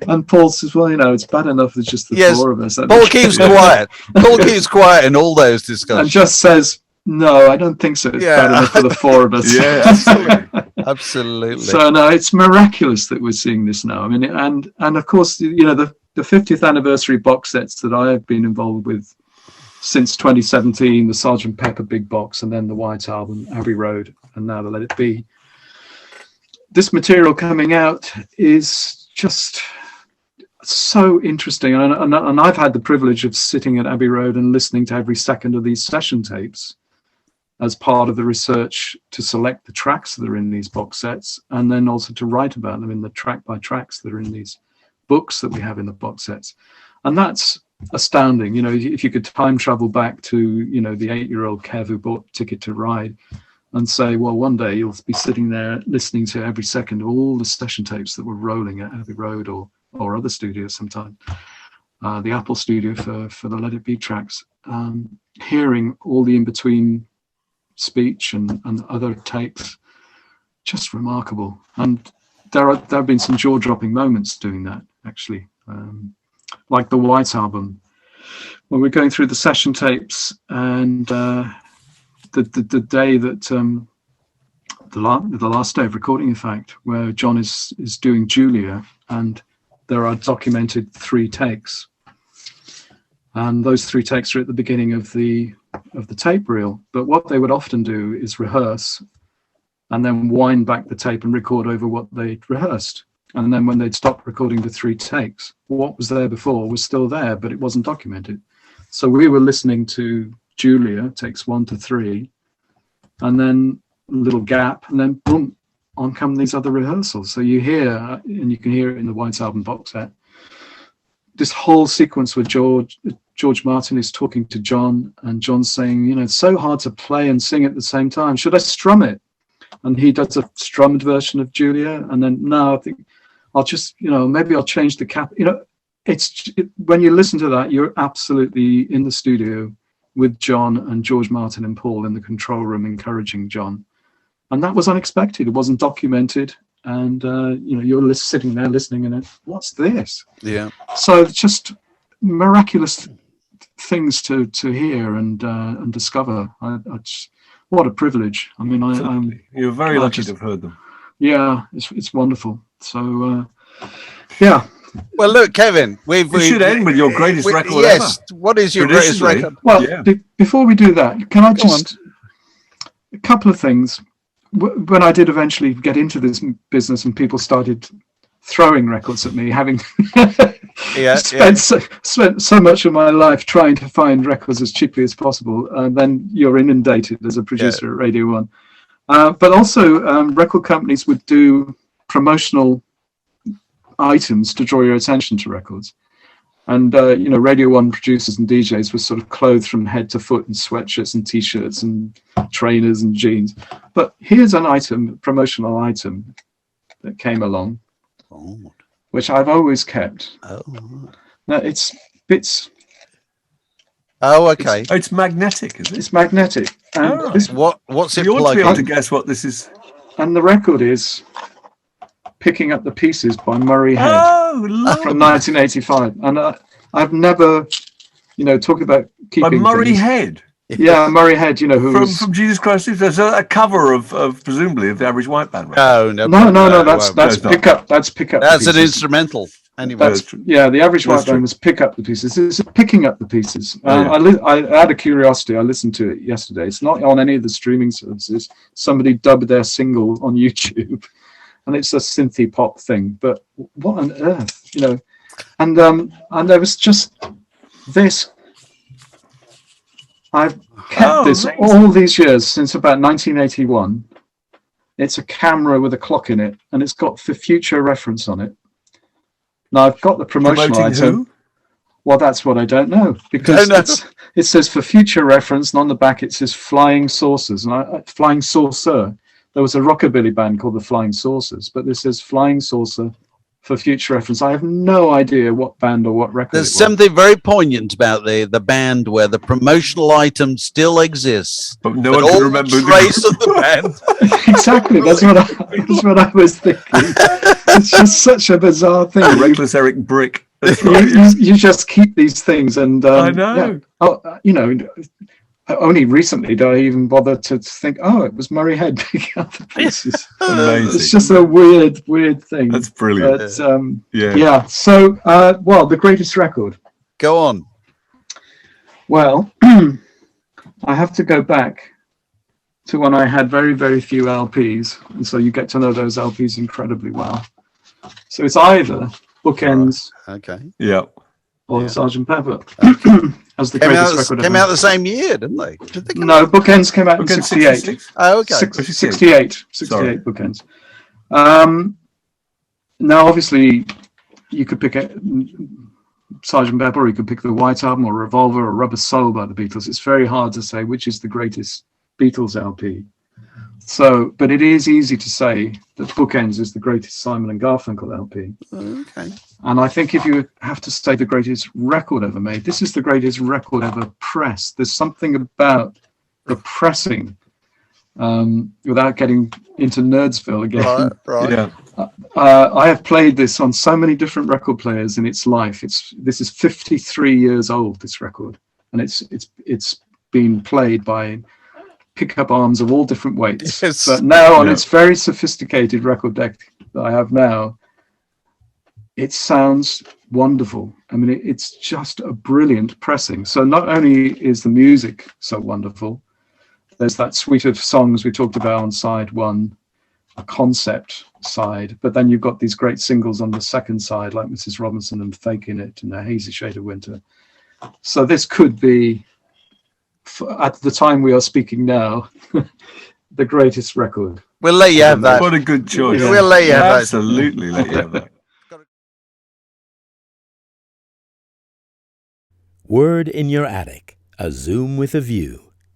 Speaker 4: And Paul says, well, it's bad enough there's just the four of us.
Speaker 5: Paul keeps quiet. Paul keeps quiet in all those discussions.
Speaker 4: And just says, no, I don't think so. It's bad enough for the four of us.
Speaker 1: Yeah, absolutely.
Speaker 5: Absolutely.
Speaker 4: So, no, it's miraculous that we're seeing this now. I mean, and of course, the the 50th anniversary box sets that I have been involved with since 2017, the Sgt. Pepper Big Box, and then the White Album, Abbey Road, and now the Let It Be. This material coming out is just so interesting, and I've had the privilege of sitting at Abbey Road and listening to every second of these session tapes as part of the research to select the tracks that are in these box sets, and then also to write about them in the track by tracks that are in these books that we have in the box sets. And that's astounding. You know, if you could time travel back to, you know, the 8-year-old Kev who bought Ticket to Ride and say, well, one day you'll be sitting there listening to every second of all the session tapes that were rolling at Abbey Road or other studios sometime, the Apple studio for the Let It Be tracks, hearing all the in-between speech and other takes, just remarkable. And there have been some jaw-dropping moments doing that, actually, like the White Album, when we're going through the session tapes, and the day that the last day of recording, in fact, where John is doing Julia, and there are documented 3 takes, and those 3 takes are at the beginning of the tape reel. But what they would often do is rehearse and then wind back the tape and record over what they'd rehearsed. And then when they'd stop recording the 3 takes, what was there before was still there, but it wasn't documented. So we were listening to Julia, takes 1 to 3, and then a little gap, and then boom, on come these other rehearsals. So you hear, and you can hear it in the White Album box set, this whole sequence where George Martin is talking to John, and John's saying, you know, it's so hard to play and sing at the same time. Should I strum it? And he does a strummed version of Julia, and then, no, I think I'll just, you know, maybe I'll change the cap. You know, when you listen to that, you're absolutely in the studio with John and George Martin and Paul in the control room encouraging John. And that was unexpected. It wasn't documented. And, you know, you're sitting there listening and what's this?
Speaker 5: Yeah.
Speaker 4: So it's just miraculous things to hear and discover. What a privilege. I mean,
Speaker 1: you're very lucky to have heard them.
Speaker 4: Yeah, it's wonderful. So, yeah.
Speaker 5: Well, look, Kevin, we
Speaker 1: should end with your greatest record
Speaker 5: yes.
Speaker 1: ever.
Speaker 5: What is your greatest record?
Speaker 4: Well,
Speaker 1: yeah.
Speaker 4: Before we do that, can I just a couple of things. When I did eventually get into this business and people started throwing records at me, having spent so much of my life trying to find records as cheaply as possible, then you're inundated as a producer at Radio 1. But also record companies would do promotional items to draw your attention to records. And, you know, Radio 1 producers and DJs were sort of clothed from head to foot in sweatshirts and T-shirts and trainers and jeans. But here's an item, a promotional item that came along, which I've always kept. Now, it's bits.
Speaker 5: Oh, okay.
Speaker 1: It's magnetic, is it?
Speaker 4: It's magnetic. And this,
Speaker 5: what's it
Speaker 1: you ought to be
Speaker 5: plugged
Speaker 1: able to
Speaker 5: in?
Speaker 1: guess what this is.
Speaker 4: and the record is Picking Up the Pieces by Murray Head from 1985. And I've never, you know, talking about keeping
Speaker 1: by Murray
Speaker 4: things.
Speaker 1: Head.
Speaker 4: Yeah, Murray Head, you know, who was
Speaker 1: from Jesus Christ. There's a cover of presumably of the Average White Band. Right?
Speaker 4: No. That's Pick Up. That's Pick Up.
Speaker 5: That's
Speaker 4: the
Speaker 5: an
Speaker 4: Pieces.
Speaker 5: instrumental. Anyway,
Speaker 4: The Average White Band was Pick Up the Pieces. It's Picking Up the Pieces. I out of curiosity, I listened to it yesterday. It's not on any of the streaming services. Somebody dubbed their single on YouTube, and it's a synthy pop thing. But what on earth, you know? And there was just this. I've kept this all these years, since about 1981. It's a camera with a clock in it, and it's got for future reference on it. Now, I've got the promotional item.
Speaker 1: Who?
Speaker 4: Well, that's what I don't know, because it says for future reference, and on the back it says Flying Saucers, and Flying Saucer. There was a rockabilly band called the Flying Saucers, but this says Flying Saucer for future reference. I have no idea what band or what record.
Speaker 5: there's something very poignant about the band where the promotional item still exists,
Speaker 1: but no one can remember
Speaker 5: the trace of the band.
Speaker 4: Exactly, that's what I was thinking. It's just such a bizarre thing.
Speaker 1: Reckless Eric Brick.
Speaker 4: You just keep these things, and
Speaker 1: I know.
Speaker 4: you know, only recently did I even bother to think, oh, it was Murray Head picking up the pieces.
Speaker 1: Amazing.
Speaker 4: It's just a weird thing.
Speaker 1: That's brilliant.
Speaker 4: But,
Speaker 1: Yeah.
Speaker 4: So, well, the greatest record.
Speaker 5: Go on.
Speaker 4: Well, I have to go back to when I had very, very few LPs. And so you get to know those LPs incredibly well. So it's either Bookends
Speaker 5: Okay.
Speaker 1: Yeah.
Speaker 4: or Sgt. Pepper as the greatest record
Speaker 5: Came
Speaker 4: ever.
Speaker 5: out the same year, didn't they? Did they come
Speaker 4: No, Bookends came out in
Speaker 1: Bookends
Speaker 4: 68.
Speaker 1: 66?
Speaker 5: Oh, okay.
Speaker 4: 68
Speaker 1: Sorry.
Speaker 4: Bookends. Now, obviously, you could pick Sgt. Pepper, or you could pick the White Album, or Revolver, or Rubber Soul by the Beatles. It's very hard to say which is the greatest Beatles LP. So, but it is easy to say that Bookends is the greatest Simon and Garfunkel LP.
Speaker 5: Okay.
Speaker 4: And I think if you have to say the greatest record ever made, this is the greatest record ever pressed. There's something about the pressing, without getting into Nerdsville again.
Speaker 5: Right.
Speaker 1: Yeah.
Speaker 4: I have played this on so many different record players in its life. This is 53 years old, this record, and it's been played by pickup arms of all different weights.
Speaker 5: Yes.
Speaker 4: But now on its very sophisticated record deck that I have now, it sounds wonderful. I mean, it's just a brilliant pressing. So not only is the music so wonderful, there's that suite of songs we talked about on side one, a concept side, but then you've got these great singles on the second side, like Mrs. Robinson and Faking It and A Hazy Shade of Winter. So this could be, at the time we are speaking now, the greatest record.
Speaker 5: We'll let you have that.
Speaker 1: What a good choice.
Speaker 5: We'll let you have that.
Speaker 1: Absolutely let you have that.
Speaker 3: Word in Your Attic, a Zoom with a View.